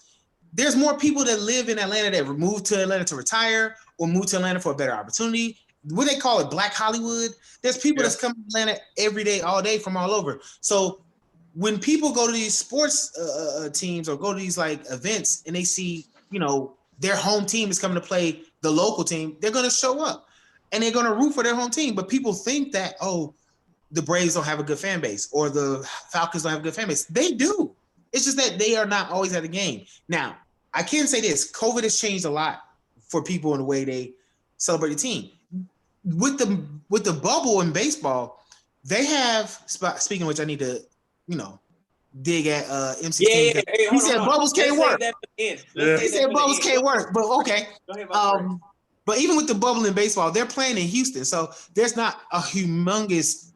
there's more people that live in Atlanta that moved to Atlanta to retire or moved to Atlanta for a better opportunity. What they call it, Black Hollywood. There's people that's coming to Atlanta every day, all day from all over. So when people go to these sports teams or go to these like events and they see, you know, their home team is coming to play the local team, they're going to show up and they're going to root for their home team. But people think that, oh, the Braves don't have a good fan base or the Falcons don't have a good fan base. They do. It's just that they are not always at the game. Now, I can say this. COVID has changed a lot for people in the way they celebrate the team. With the bubble in baseball, they have, speaking of which I need to, you know, dig at MC. He said bubbles can't work. He said bubbles can't work, but okay. But even with the bubble in baseball, they're playing in Houston, so there's not a humongous,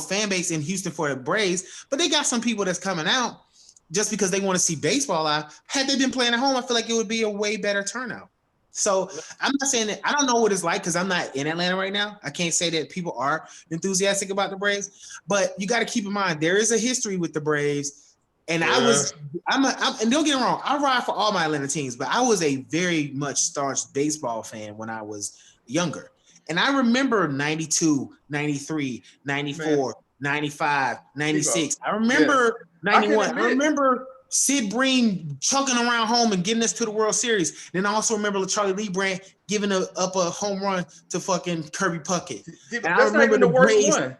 fan base in Houston for the Braves. But they got some people that's coming out just because they want to see baseball live. Had they been playing at home, I feel like it would be a way better turnout. So I'm not saying that I don't know what it's like because I'm not in Atlanta right now. I can't say that people are enthusiastic about the Braves, but you got to keep in mind there is a history with the Braves. And and don't get me wrong, I ride for all my Atlanta teams, but I was a very much staunch baseball fan when I was younger. And I remember 92, 93, 94, 95, 96. I remember 91. I remember Sid Bream chucking around home and getting us to the World Series. Then I also remember Charlie Lee Brandt giving up a home run to fucking Kirby Puckett. And that's not even the worst one.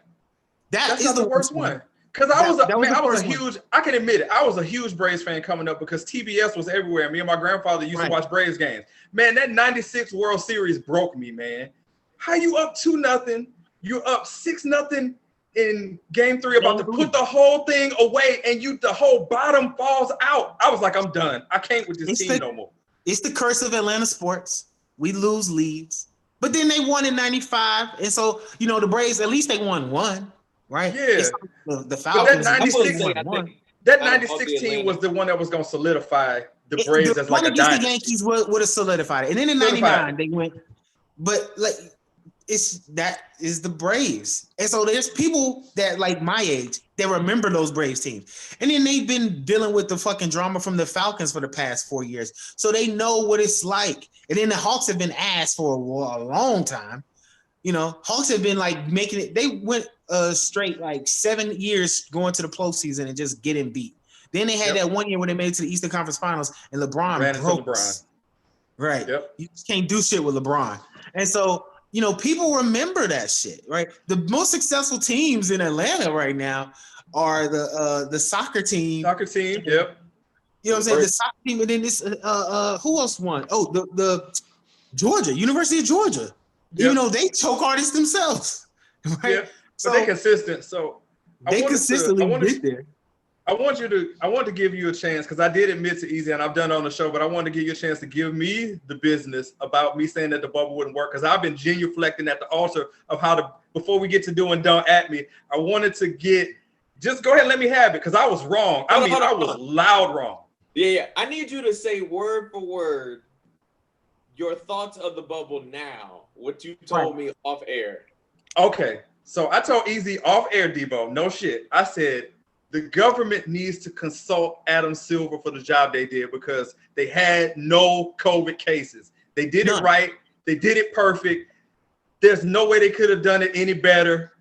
That's not the worst one. Because I can admit it, I was a huge Braves fan coming up because TBS was everywhere. Me and my grandfather used to watch Braves games. Man, that 96 World Series broke me, man. How you up 2-0? You're up 6-0 in game 3, about to put the whole thing away, and the whole bottom falls out. I was like, I'm done. I can't with this team no more. It's the curse of Atlanta sports. We lose leads. But then they won in 95. And so, the Braves, at least they won one, right? Yeah. The Falcons. That 96 team was the one that was going to solidify the Braves as like a dynasty. The Yankees would have solidified it. And then in 99, they went. But that is the Braves. And so there's people that like my age that remember those Braves teams. And then they've been dealing with the fucking drama from the Falcons for the past 4 years. So they know what it's like. And then the Hawks have been ass for a long time. Hawks have been like making it. They went straight like 7 years going to the postseason and just getting beat. Then they had that 1 year when they made it to the Eastern Conference Finals and LeBron broke. Right. Yep. You just can't do shit with LeBron. And so people remember that shit, right? The most successful teams in Atlanta right now are the soccer team. Soccer team, yep. You know what I'm saying? The soccer team, and then this who else won? Oh, the Georgia, University of Georgia. Yep. They choke artists themselves. Right? Yeah. So they're consistent. So they consistently get there. I want to give you a chance because I did admit to Easy and I've done it on the show, but I wanted to give you a chance to give me the business about me saying that the bubble wouldn't work because I've been genuflecting at the altar of before we get to doing Don't At Me, I wanted to just go ahead and let me have it because I was wrong. I was loud wrong. Yeah. I need you to say word for word your thoughts of the bubble now, what you told me off air. Okay. So I told Easy off air, Debo, no shit. I said, the government needs to consult Adam Silver for the job they did because they had no COVID cases. They did it right. They did it perfect. There's no way they could have done it any better.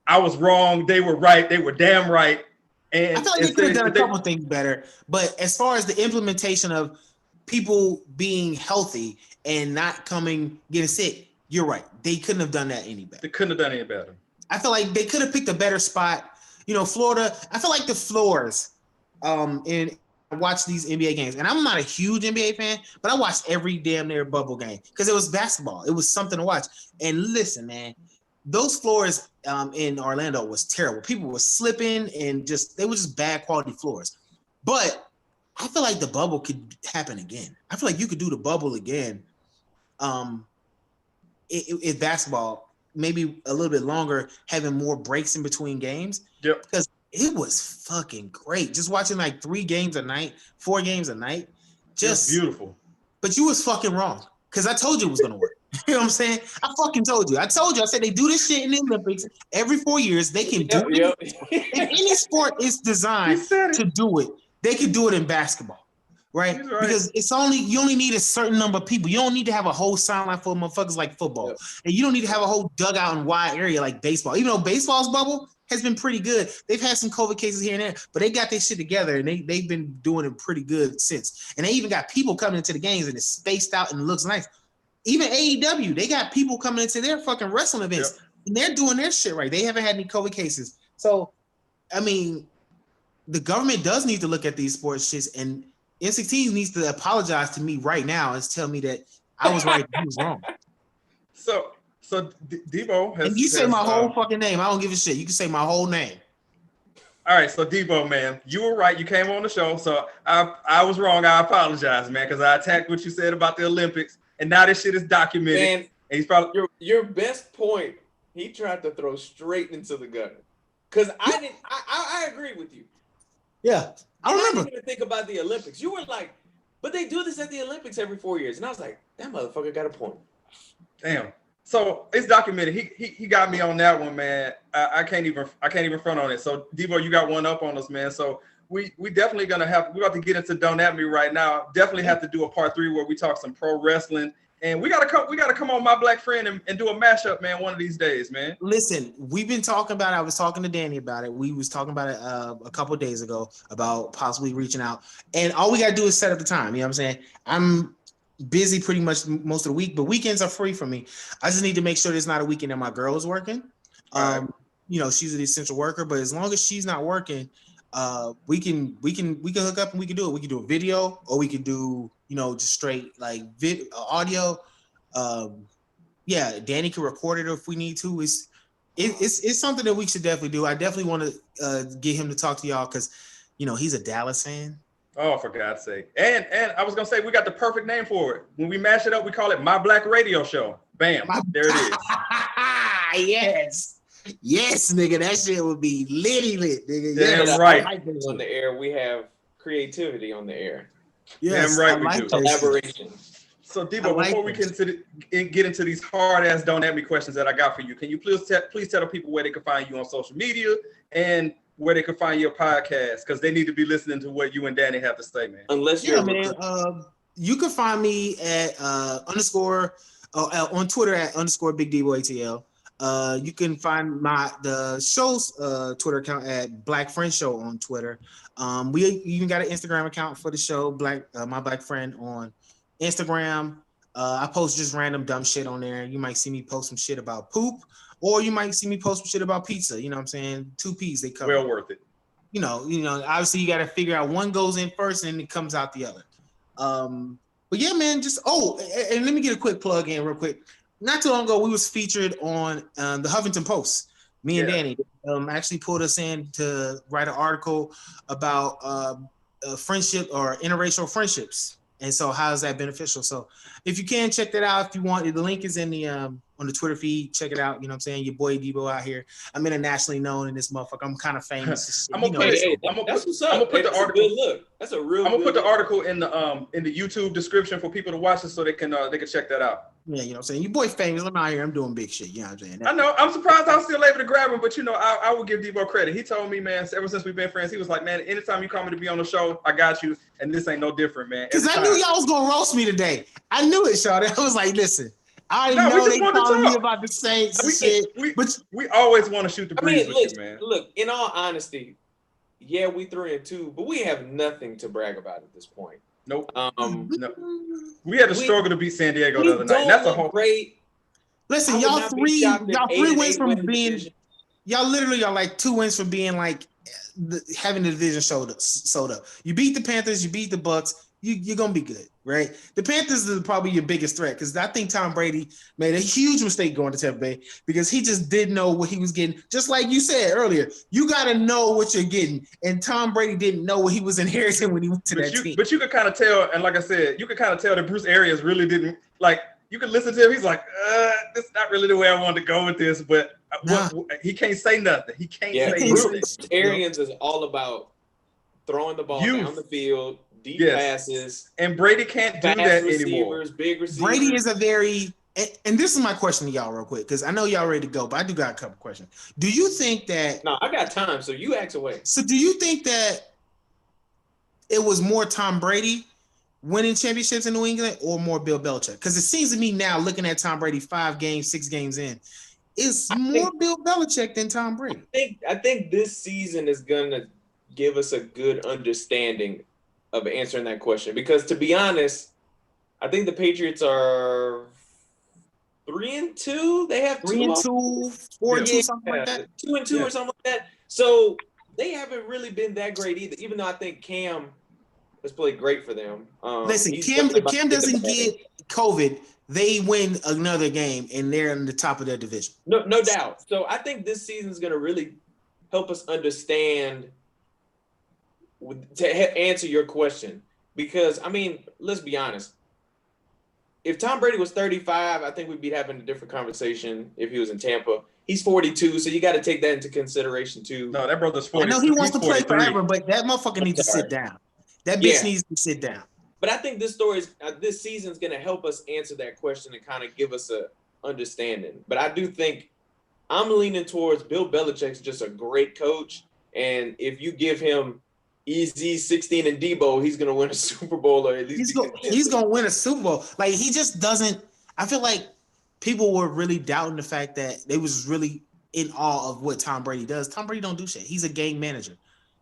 I was wrong. They were right. They were damn right. And I feel like they could have done a couple things better. But as far as the implementation of people being healthy and not getting sick, you're right. They couldn't have done that any better. They couldn't have done any better. I feel like they could have picked a better spot. Florida, I feel like the floors in watch these NBA games, and I'm not a huge NBA fan, but I watched every damn near bubble game because it was basketball. It was something to watch. And listen, man, those floors in Orlando was terrible. People were slipping and they were just bad quality floors. But I feel like the bubble could happen again. I feel like you could do the bubble again. In basketball, maybe a little bit longer, having more breaks in between games. Yep. Because it was fucking great. Just watching like 3 games a night, 4 games a night. Just beautiful. But you was fucking wrong. Because I told you it was gonna work. You know what I'm saying? I fucking told you. I said they do this shit in the Olympics every 4 years. They can do it. If any sport is designed to do it, they can do it in basketball. Right? Because you only need a certain number of people. You don't need to have a whole sideline full of motherfuckers like football. Yep. And you don't need to have a whole dugout and wide area like baseball. Even though baseball's bubble has been pretty good. They've had some COVID cases here and there, but they got their shit together and they've been doing it pretty good since. And they even got people coming into the games and it's spaced out and it looks nice. Even AEW, they got people coming into their fucking wrestling events. Yep. And they're doing their shit right. They haven't had any COVID cases. So, I mean, the government does need to look at these sports shits, and N16 needs to apologize to me right now and tell me that I was right and he was wrong. So Debo has. And you say my whole fucking name. I don't give a shit. You can say my whole name. All right, so Debo, man, you were right. You came on the show, so I was wrong. I apologize, man, because I attacked what you said about the Olympics, and now this shit is documented. Man, and he's probably your best point. He tried to throw straight into the gutter, because I agree with you. Yeah, I remember. I didn't even think about the Olympics. You were like, but they do this at the Olympics every 4 years, and I was like, that motherfucker got a point. Damn. So it's documented. He got me on that one, man. I can't even front on it. So Debo, you got one up on us, man. So we definitely we're about to get into Don't At Me right now. Definitely have to do a part 3 where we talk some pro wrestling. And we gotta come on My Black Friend and do a mashup, man, one of these days, man. Listen, we've been talking about it. I was talking to Danny about it. We was talking about it a couple of days ago about possibly reaching out. And all we gotta do is set up the time. You know what I'm saying? I'm busy pretty much most of the week, but weekends are free for me. I just need to make sure there's not a weekend that my girl is working. Right. You know, she's an essential worker, but as long as she's not working, we can hook up and we can do it. We can do a video, or we can do, you know, just straight like audio. Yeah, Danny can record it if we need to. It's something that we should definitely do. I definitely want to get him to talk to y'all because, you know, he's a Dallas fan. Oh, for God's sake. And I was going to say, we got the perfect name for it. When we mash it up, we call it My Black Radio Show. Bam. There it is. Yes, nigga. That shit would be lit, nigga. Damn yes, right. On the air, we have creativity on the air. Yes, damn right we do. Collaboration. So, Debo, before we get into these hard-ass Don't At Me questions that I got for you, can you please tell the people where they can find you on social media and where they can find your podcast, because they need to be listening to what you and Danny have to say, man. Unless you're you can find me at on Twitter at _Big Debo ATL. You can find the show's Twitter account at Black Friend Show on Twitter. We even got an Instagram account for the show, My Black Friend on Instagram. I post just random dumb shit on there. You might see me post some shit about poop, or you might see me post some shit about pizza. You know what I'm saying? 2 P's, they cover. Well worth it. You know, obviously you got to figure out one goes in first and it comes out the other. But yeah, man, and let me get a quick plug in real quick. Not too long ago, we was featured on the Huffington Post. Me and Danny actually pulled us in to write an article about friendship or interracial friendships. And so how is that beneficial? So if you can, check that out if you want. The link is in the on the Twitter feed. Check it out. You know what I'm saying? Your boy Debo out here. I'm internationally known in this motherfucker. I'm kind of famous. I'm gonna put the article. Look, that's a real. I'm gonna put the article in the YouTube description for people to watch it so they can check that out. Yeah, you know what I'm saying? Your boy famous. I'm out here. I'm doing big shit. You know what I'm saying? I know. I'm surprised I was still able to grab him, but you know, I will give Debo credit. He told me, man, ever since we've been friends, he was like, man, anytime you call me to be on the show, I got you, and this ain't no different, man. Because I knew y'all was gonna roast me today. I knew it, Shawty. I was like, listen, I know they calling me about the Saints and shit. We always want to shoot the breeze with you, man. Look, in all honesty, yeah, we 3-2, but we have nothing to brag about at this point. Nope. No. We had to struggle to beat San Diego the other night. That's a whole great. Listen, y'all three wins from being. Y'all literally are like 2 wins from being like having the division sold up. You beat the Panthers, you beat the Bucks, you're gonna be good, right? The Panthers are probably your biggest threat because I think Tom Brady made a huge mistake going to Tampa Bay because he just didn't know what he was getting. Just like you said earlier, you got to know what you're getting, and Tom Brady didn't know what he was inheriting when he went to that team. But you could kind of tell, and like I said, you could kind of tell that Bruce Arians really didn't like. You could listen to him. He's like, this is not really the way I wanted to go with this, but he can't say nothing. He can't say nothing. Bruce Arians is all about throwing the ball down the field, deep passes. And Brady can't do that anymore. Big receivers. Brady is a very, and this is my question to y'all real quick, because I know y'all ready to go, but I do got a couple questions. Do you think that... No, I got time, so you ask away. So do you think that it was more Tom Brady winning championships in New England or more Bill Belichick? Because it seems to me now, looking at Tom Brady 5 games, 6 games in, it's more Bill Belichick than Tom Brady. I think this season is going to give us a good understanding of answering that question. Because to be honest, I think the Patriots are 3-2. They have 3-2, 4-2, something like that. 2-2 or something like that. So they haven't really been that great either, even though I think Cam has played great for them. Listen, Cam doesn't get COVID, they win another game and they're in the top of their division. No doubt. So I think this season is going to really help us understand to answer your question. Because, I mean, let's be honest. If Tom Brady was 35, I think we'd be having a different conversation if he was in Tampa. He's 42, so you got to take that into consideration too. No, that brother's 40. I know he wants to play forever, but that motherfucker needs to sit down. That bitch needs to sit down. But I think this season is going to help us answer that question and kind of give us a understanding. But I do think I'm leaning towards Bill Belichick's just a great coach. And if you give him easy 16 and Debo, he's going to win a Super Bowl or at least he's going to win a Super Bowl. Like, he just doesn't – I feel like people were really doubting the fact that they was really in awe of what Tom Brady does. Tom Brady don't do shit. He's a game manager.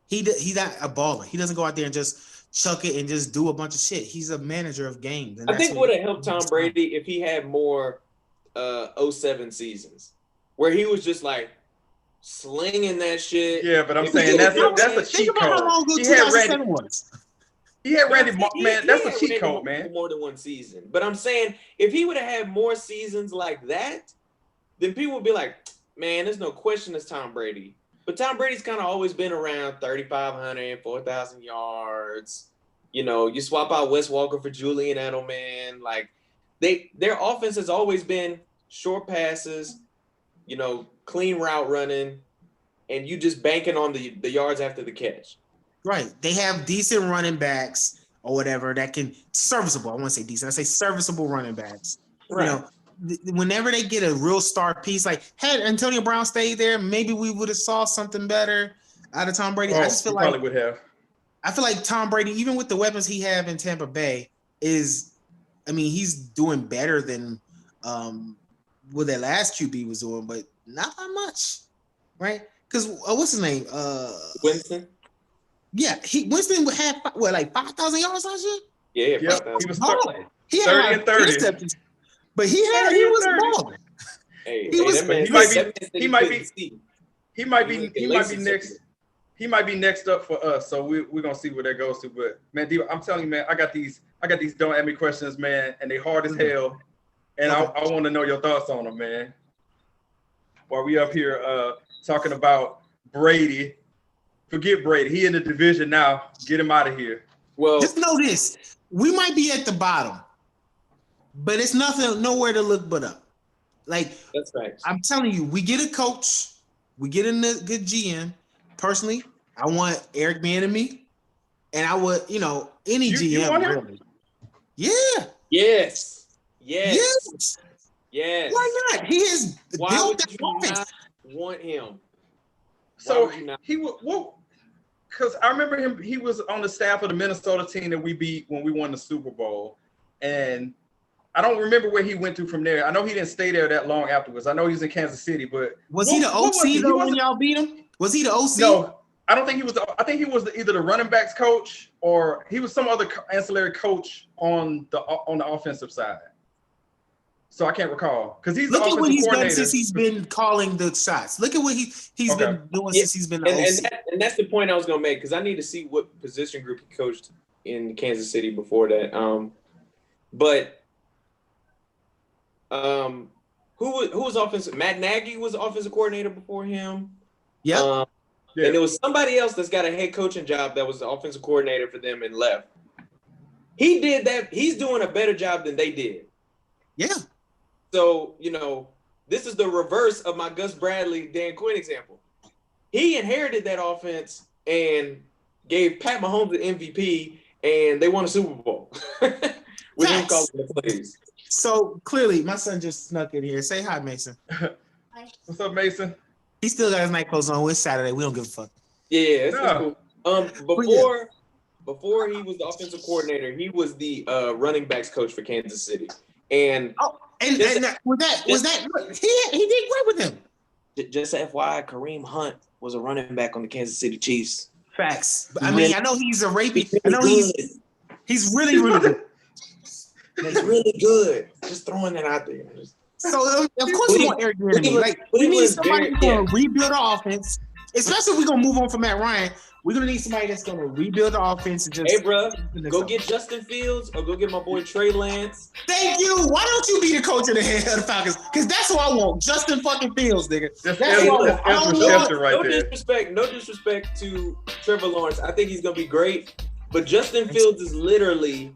He's not a baller. He doesn't go out there and just chuck it and just do a bunch of shit. He's a manager of games. I think would have helped Tom Brady if he had more 07 seasons where he was just like slinging that shit. Yeah, but I'm saying that's a cheat code. He had Randy, man. That's a cheat code, man. More than one season. But I'm saying if he would have had more seasons like that, then people would be like, man, there's no question it's Tom Brady. But Tom Brady's kind of always been around 3,500, 4,000 yards. You know, you swap out Wes Walker for Julian Edelman. Like, their offense has always been short passes, you know, clean route running, and you just banking on the yards after the catch. Right. They have decent running backs or whatever that can serviceable. I want to say decent. I say serviceable running backs. Right. You know, whenever they get a real star piece, like had Antonio Brown stayed there, maybe we would have saw something better out of Tom Brady. I just feel like probably would have. I feel like Tom Brady, even with the weapons he have in Tampa Bay, he's doing better than what that last QB was doing, but not that much, right? Because what's his name? Winston. Yeah, Winston had like 5,000 yards last year. Yeah, 5,000. He was balling. He 30 and 30. But he was balling. He might be next. He might be next up for us. So we're gonna see where that goes to. But man, Debo, I'm telling you, man, I got these don't ask me questions, man, and they hard as hell. And I want to know your thoughts on them, man. While we up here talking about Brady, forget Brady. He in the division now. Get him out of here. Well, just know this: we might be at the bottom. But it's nowhere to look but up. Like, that's right. I'm telling you, we get a coach, we get a good GM. Personally, I want Eric Bieniemy, and I would, any GM really. Yeah. Yes. Why not? He has built that offense. Want him? So he would. Well, because I remember him. He was on the staff of the Minnesota team that we beat when we won the Super Bowl, and I don't remember where he went to from there. I know he didn't stay there that long afterwards. I know he was in Kansas City, but was he the OC though when y'all beat him? Was he the OC? No, I don't think he was. I think he was either the running backs coach or he was some other ancillary coach on the offensive side. So I can't recall because he's look the at what offensive he's done coordinator. since he's been calling the shots. Look at what he's been doing since he's been the OC. And that's the point I was gonna make because I need to see what position group he coached in Kansas City before that. Who was offensive? Matt Nagy was offensive coordinator before him. Yeah. And there was somebody else that's got a head coaching job that was the offensive coordinator for them and left. He did that. He's doing a better job than they did. Yeah. So, this is the reverse of my Gus Bradley, Dan Quinn example. He inherited that offense and gave Pat Mahomes the MVP, and they won a Super Bowl with him calling the plays. So, clearly, my son just snuck in here. Say hi, Mason. What's up, Mason? He still got his night clothes on. It's Saturday. We don't give a fuck. Yeah, it's cool. Before he was the offensive coordinator, he was the running backs coach for Kansas City. And he did great with him. Just FYI, Kareem Hunt was a running back on the Kansas City Chiefs. Facts. I know he's a rapey. I know he's really, really good. He's really good. Just throwing that out there. So of course we want Eric Bieniemy. Like we need somebody who's going to rebuild the offense. Especially if we're going to move on from Matt Ryan. We're going to need somebody that's going to rebuild the offense and just. Hey, bro, go get Justin Fields or go get my boy Trey Lance. Thank you. Why don't you be the coach of the Falcons? Because that's what I want. Justin fucking Fields, nigga. That's what I want. No disrespect to Trevor Lawrence. I think he's going to be great. But Justin Fields is literally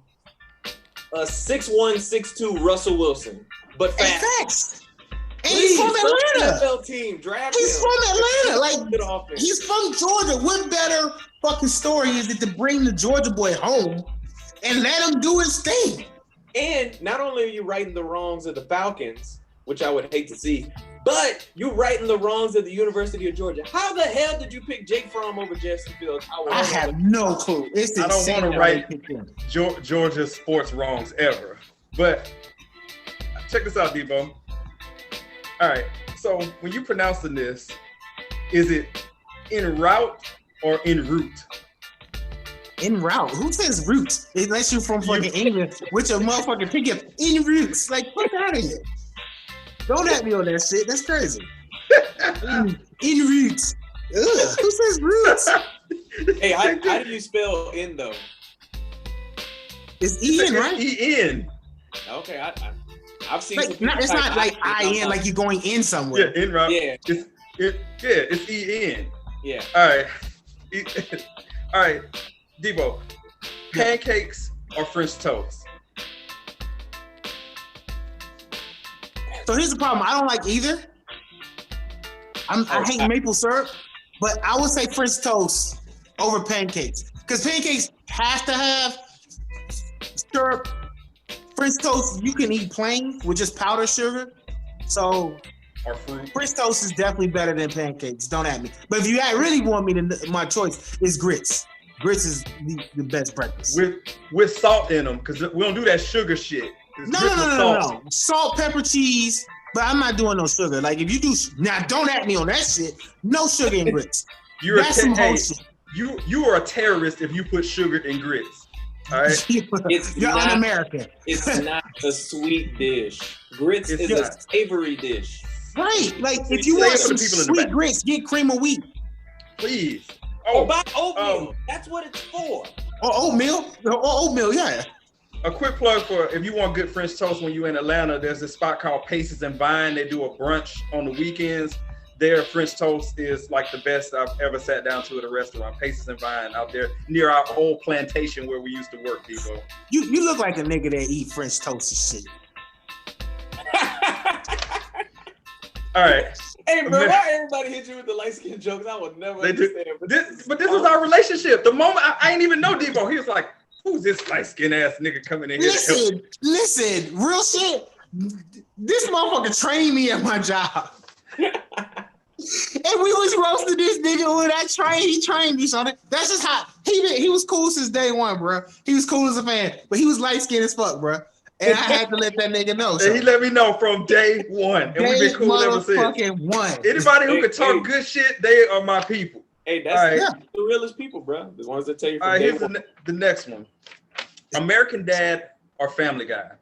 a 6'1", 6'2" Russell Wilson. But fast. And he's from Atlanta. NFL team, draft he's him. from Atlanta. Like he's from Georgia. What better fucking story is it to bring the Georgia boy home and let him do his thing? And not only are you righting the wrongs of the Falcons, which I would hate to see, but you righting the wrongs of the University of Georgia. How the hell did you pick Jake Fromm over Justin Fields? I have no clue. I don't want to right Georgia's sports wrongs ever. But check this out, Debo. All right, so when you pronouncing this, is it en route or en route? En route? Who says route? Unless you're from fucking England, which a motherfucking pick up en routes. Like, fuck out of here. Don't at me on that shit. That's crazy. En route. Ugh, who says routes? Hey, how do you spell "in" though? It's E-N, right? E-N. Okay, I've seen. Like, it's not like I-N, like you're going in somewhere. Yeah, en route. Yeah. It's E-N. Yeah. All right. All right, Debo. Pancakes or French toast? So here's the problem. I don't like either. I hate maple syrup, but I would say French toast over pancakes. Because pancakes have to have syrup. French toast, you can eat plain with just powdered sugar. So or fruit. French toast is definitely better than pancakes. Don't at me. But if you really want me to, my choice is grits. Grits is the best breakfast. With salt in them, because we don't do that sugar shit. No. Salt, pepper, cheese. But I'm not doing no sugar. Like if you do, now don't at me on that shit. No sugar in grits. You are a terrorist if you put sugar in grits. All right, you're un-American. It's not a sweet dish. Grits is a savory dish. Right. Like if you want some sweet grits, get cream of wheat. Please. Buy oatmeal. That's what it's for. Oatmeal? Oatmeal, yeah. A quick plug for if you want good French toast when you're in Atlanta, there's this spot called Paces and Vine. They do a brunch on the weekends. Their French toast is like the best I've ever sat down to at a restaurant. Paces and Vine out there near our old plantation where we used to work, people. You look like a nigga that eat French toast and shit. All right. Hey, bro, why everybody hit you with the light skin jokes? I would never understand. But this was our relationship. The moment I ain't even know Debo, he was like, "Who's this light skin ass nigga coming in here?" Listen, real shit. This motherfucker trained me at my job. And we was roasting this nigga when he trained me, son. That's just how he was cool since day one, bro. He was cool as a fan, but he was light skinned as fuck, bro. And I had to let that nigga know. So. And he let me know from day one, and we've been cool ever since. Anybody who can talk good shit, they are my people. Hey, that's the realest people, bro. The ones that tell you from day one. Here's the next one: American Dad or Family Guy?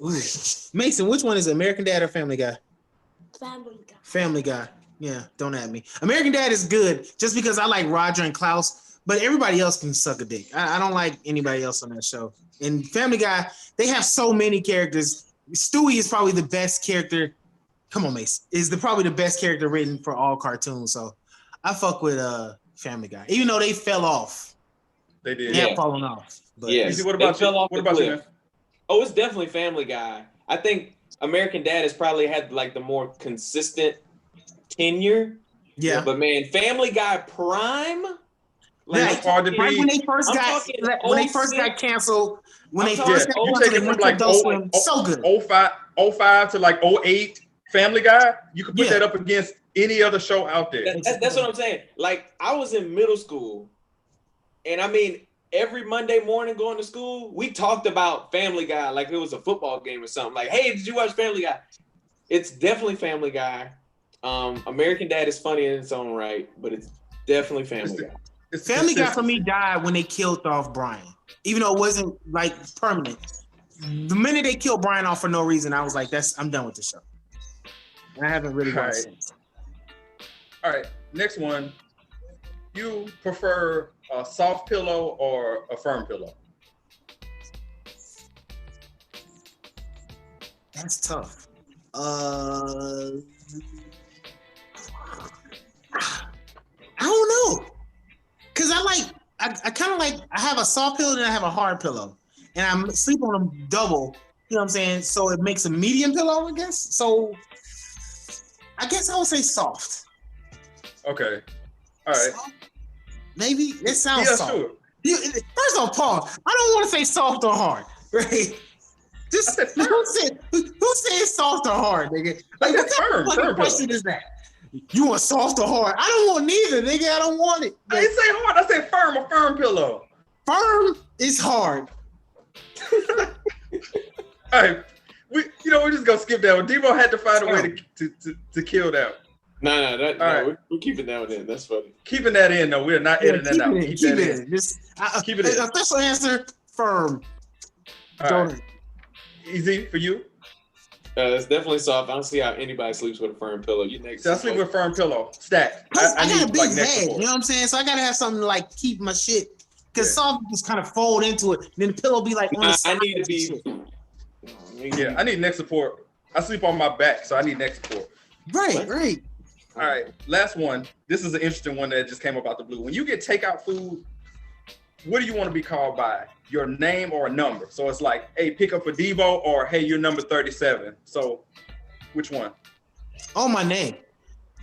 Mason, which one is it, American Dad or Family Guy? Family Guy. Family Guy. Yeah, don't at me. American Dad is good just because I like Roger and Klaus, but everybody else can suck a dick. I don't like anybody else on that show. And Family Guy, they have so many characters. Stewie is probably the best character. Come on, Mason. Probably the best character written for all cartoons. So I fuck with Family Guy, even though they fell off. They did. They have fallen off. But Yes. What about you? What about you, man? Oh, it's definitely Family Guy. I think American Dad has probably had like the more consistent tenure. Yeah. But man, Family Guy Prime. Like hard to right beat. when they first got canceled, when they first got you canceled, take they it from went to like Adult Swim. So good. 05 to like 08 Family Guy. You could put that up against any other show out there. That's what I'm saying. Like I was in middle school, and I mean every Monday morning going to school, we talked about Family Guy like it was a football game or something. Like, hey, did you watch Family Guy? It's definitely Family Guy. American Dad is funny in its own right, but it's definitely Family Guy. Family Guy for me died when they killed off Brian, even though it wasn't like permanent. The minute they killed Brian off for no reason, I was like, I'm done with the show. And I haven't really watched since. All right, next one. You prefer a soft pillow or a firm pillow? That's tough. I don't know. Cause I kind of like, I have a soft pillow and I have a hard pillow, and I sleep on them double. You know what I'm saying? So it makes a medium pillow, I guess. So I guess I would say soft. Okay. All right. Soft? Maybe it sounds soft. Sure. First off, Paul, I don't want to say soft or hard, right? Just who said soft or hard, nigga? Like what kind of fucking question is that? You want soft or hard? I don't want neither, nigga. I don't want it. I didn't say hard. I said firm. A firm pillow. Firm is hard. All right. We're just gonna skip that one. Debo had to find a way to kill that. No, right. we're keeping that one in. That's funny. Keeping that in though. We're not editing that out. Keep it in. Just keep it in. Official answer: firm. All right. Easy for you. It's definitely soft. I don't see how anybody sleeps with a firm pillow. You next. So I sleep with a firm pillow. Stack. I got a big head. You know what I'm saying? So I gotta have something to like keep my shit. Because soft just kind of fold into it. Then the pillow be like on the side. I need to be. Yeah, I need neck support. I sleep on my back, so I need neck support. Right. All right, last one. This is an interesting one that just came about the blue. When you get takeout food, what do you want to be called by? Your name or a number? So it's like, hey, pick up for Debo, or hey, you're number 37. So which one? Oh, my name.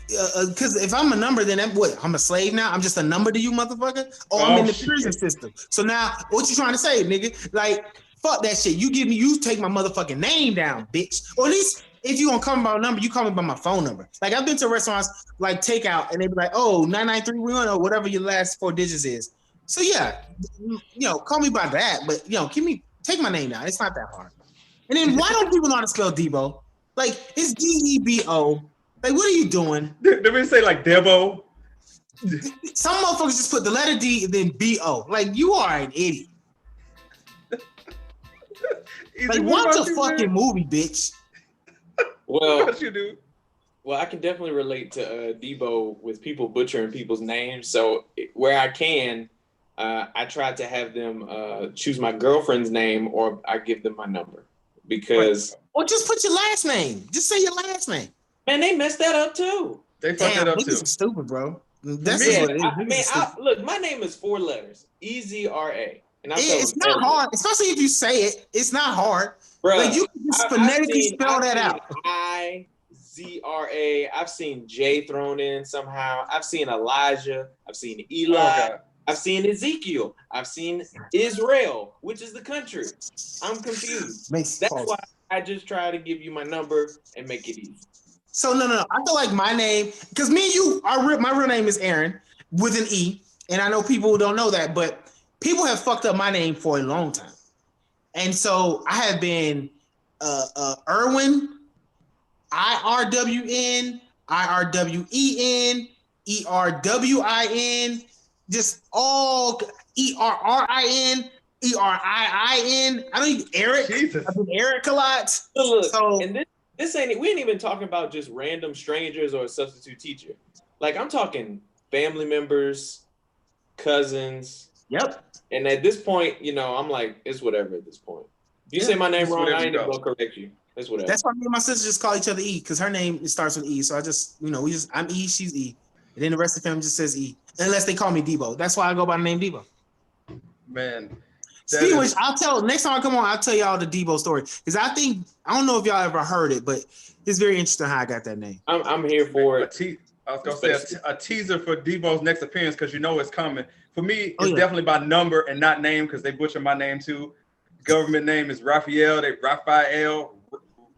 Because if I'm a number, then I'm a slave now? I'm just a number to you, motherfucker? I'm in the prison system. So now, what you trying to say, nigga? Like, fuck that shit. You take my motherfucking name down, bitch. Or at least, if you gonna call me by a number, you call me by my phone number. Like, I've been to restaurants, like, takeout, and they be like, oh, 993 or whatever your last 4 digits is. So, yeah, call me by that. But, take my name down. It's not that hard. And then why don't people know how to spell Debo? Like, it's Debo. Like, what are you doing? They really say, like, Debo? Some motherfuckers just put the letter D and then B-O. Like, you are an idiot. Like, watch a fucking movie, bitch. Well, what you do? Well, I can definitely relate to Debo with people butchering people's names. So where I can, I try to have them choose my girlfriend's name, or I give them my number, because. Or just put your last name. Just say your last name. Man, they messed that up too. They fucked that up too. Niggas are stupid, bro. That's what it is. Look, my name is 4 letters, EZRA. And it's not hard, especially if you say it. It's not hard. Bruh, like you can just phonetically spell that out. IZRA. I've seen J thrown in somehow. I've seen Elijah. I've seen Eli. I've seen Ezekiel. I've seen Israel, which is the country. I'm confused. That's why I just try to give you my number and make it easy. So no. I feel like my name, because me and you, my real name is Aaron with an E, and I know people who don't know that, but people have fucked up my name for a long time. And so I have been Irwin, IRWN, IRWEN, ERWIN, just all ERRIN, Eriin. I don't even Eric. Jesus. I mean Eric a lot. Look, So and this ain't. We ain't even talking about just random strangers or a substitute teacher. Like I'm talking family members, cousins. Yep. And at this point, I'm like, it's whatever at this point. If you say my name wrong, I ain't even gonna correct you. It's whatever. That's why me and my sister just call each other E because her name starts with E. So I just, I'm E, she's E. And then the rest of the family just says E. Unless they call me Debo. That's why I go by the name Debo. Man. Speaking of which, next time I come on, I'll tell y'all the Debo story. Because I don't know if y'all ever heard it, but it's very interesting how I got that name. I'm here for it. I was going to say a teaser for Debo's next appearance because it's coming. For me, it's definitely by number and not name because they butcher my name too. Government name is Raphael. Raphael.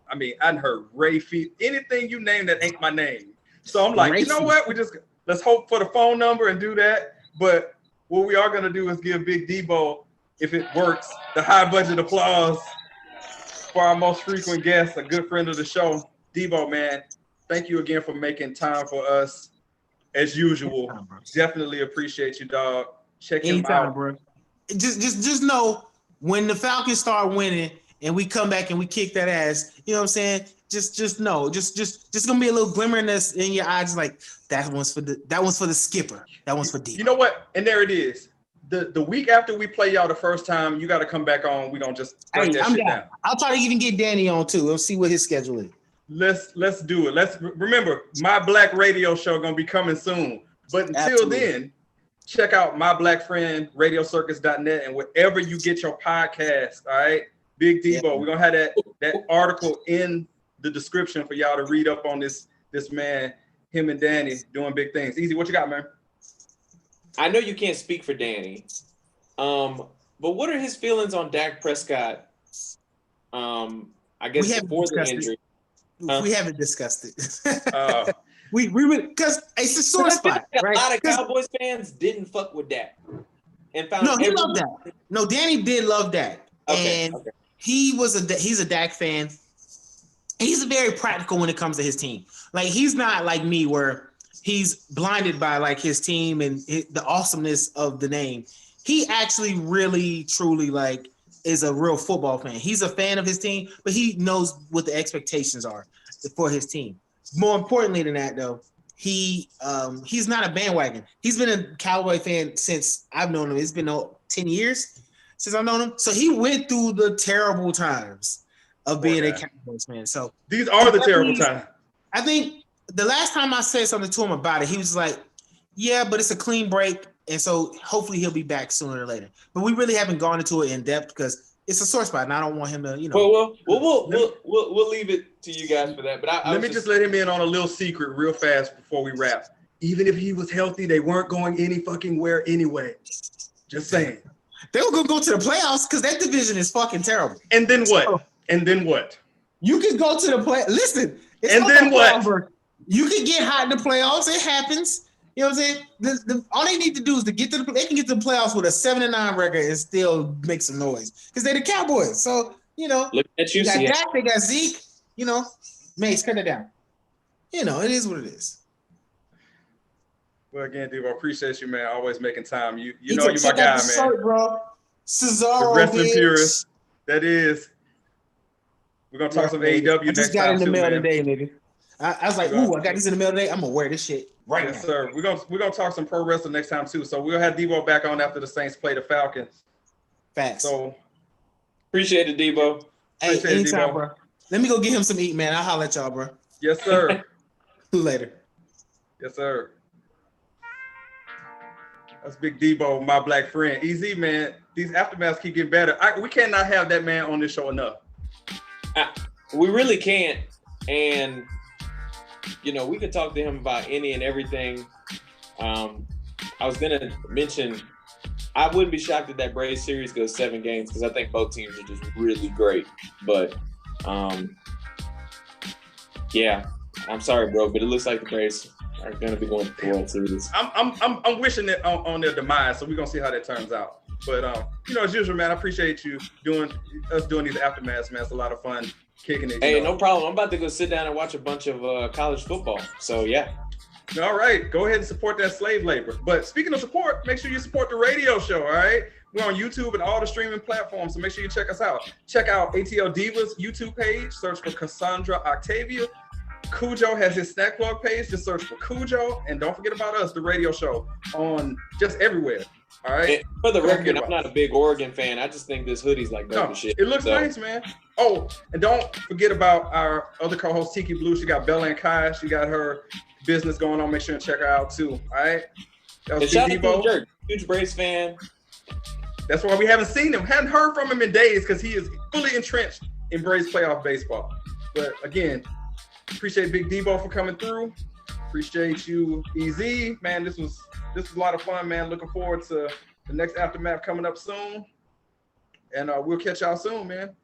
I mean, I heard Ray Feet. Anything you name that ain't my name. So I'm like, you know what? Let's hope for the phone number and do that. But what we are going to do is give Big Debo, if it works, the high budget applause for our most frequent guest, a good friend of the show, Debo, man. Thank you again for making time for us as usual. Definitely appreciate you, dog. Check him out, bro. Just know when the Falcons start winning and we come back and we kick that ass, you know what I'm saying? Just know, just gonna be a little glimmer in your eyes, just like that one's for the skipper. That one's for Debo. You know what? And there it is. The week after we play y'all the first time, you got to come back on. We're gonna just break that shit down. I'll try to even get Danny on too. We'll see what his schedule is. Let's do it. Let's remember my black radio show gonna be coming soon. But until then, check out my black friend radiocircus.net and wherever you get your podcast. All right, Big Debo. We're gonna have that article in the description for y'all to read up on this man, him and Danny doing big things. Easy, what you got, man? I know you can't speak for Danny, but what are his feelings on Dak Prescott? I guess before the injury. We haven't discussed it. we because it's a sore spot. Right? A lot of Cowboys fans didn't fuck with Dak and found he loved that. No, Danny did love Dak, he's a Dak fan. He's very practical when it comes to his team. Like he's not like me where he's blinded by like his team and the awesomeness of the name. He actually really truly like is a real football fan. He's a fan of his team, but he knows what the expectations are for his team. More importantly than that, though, he's not a bandwagon. He's been a Cowboy fan since I've known him. It's been 10 years since I've known him. So he went through the terrible times of being a Cowboys fan. So these are the terrible times. I think the last time I said something to him about it, he was like, yeah, but it's a clean break. And so hopefully he'll be back sooner or later. But we really haven't gone into it in depth because it's a sore spot, and I don't want him to, We'll leave it to you guys for that. But let me just let him in on a little secret real fast before we wrap. Even if he was healthy, they weren't going any fucking where anyway. Just saying. They were gonna go to the playoffs because that division is fucking terrible. And then what? You could go to the play. Listen. And then what? You could get hot in the playoffs. It happens. You know what I'm saying? All they need to do is to get to they can get to the playoffs with a 7-9 record and still make some noise because they're the Cowboys. So look at you. They got Dak, they got Zeke. Mace, cut it down. It is what it is. Well, again, Debo, appreciate you, man. Always making time. You know you're my guy, man. Shirt, bro. Cesaro, the wrestling purist. That is. We're gonna talk some AEW next time. I just got in the mail today, nigga. I was like, ooh, I got these in the mail today. I'm gonna wear this shit right now. Yes, sir. We're gonna talk some pro wrestling next time too. So we'll have Debo back on after the Saints play the Falcons. Facts. So appreciate it, Debo. Hey, anytime, bro. Let me go get him some eat, man. I'll holler at y'all, bro. Yes, sir. Later. Yes, sir. That's Big Debo, my black friend. Easy, man. These aftermaths keep getting better. We cannot have that man on this show enough. We really can't. And we could talk to him about any and everything. I was gonna mention I wouldn't be shocked if that Braves series goes 7 games because I think both teams are just really great. But I'm sorry, bro, but it looks like the Braves are gonna be going to the World Series. I'm wishing it on their demise, so we're gonna see how that turns out. But as usual, man, I appreciate you doing these aftermaths, man. It's a lot of fun kicking it. Hey, no problem. I'm about to go sit down and watch a bunch of college football. So yeah. All right, go ahead and support that slave labor. But speaking of support, make sure you support the radio show. All right, We're on YouTube and all the streaming platforms, so make sure you check us out. Check out ATL Divas YouTube page. Search for Cassandra Octavia. Cujo has his snack plug page. Just search for Cujo. And don't forget about us, the radio show, on just everywhere. All right. And for the record, I'm not a big Oregon fan. I just think this hoodie's like dope as shit. It looks nice, man. Oh, and don't forget about our other co-host, Tiki Blue. She got Bella and Kai. She got her business going on. Make sure and check her out too. All right. That was Big Debo. Huge Braves fan. That's why we haven't seen him. Hadn't heard from him in days because he is fully entrenched in Braves playoff baseball. But again, appreciate Big Debo for coming through. Appreciate you, EZ. Man, this was a lot of fun, man. Looking forward to the next Aftermath coming up soon. And we'll catch y'all soon, man.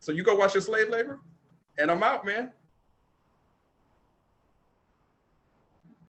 So you go watch your slave labor. And I'm out, man.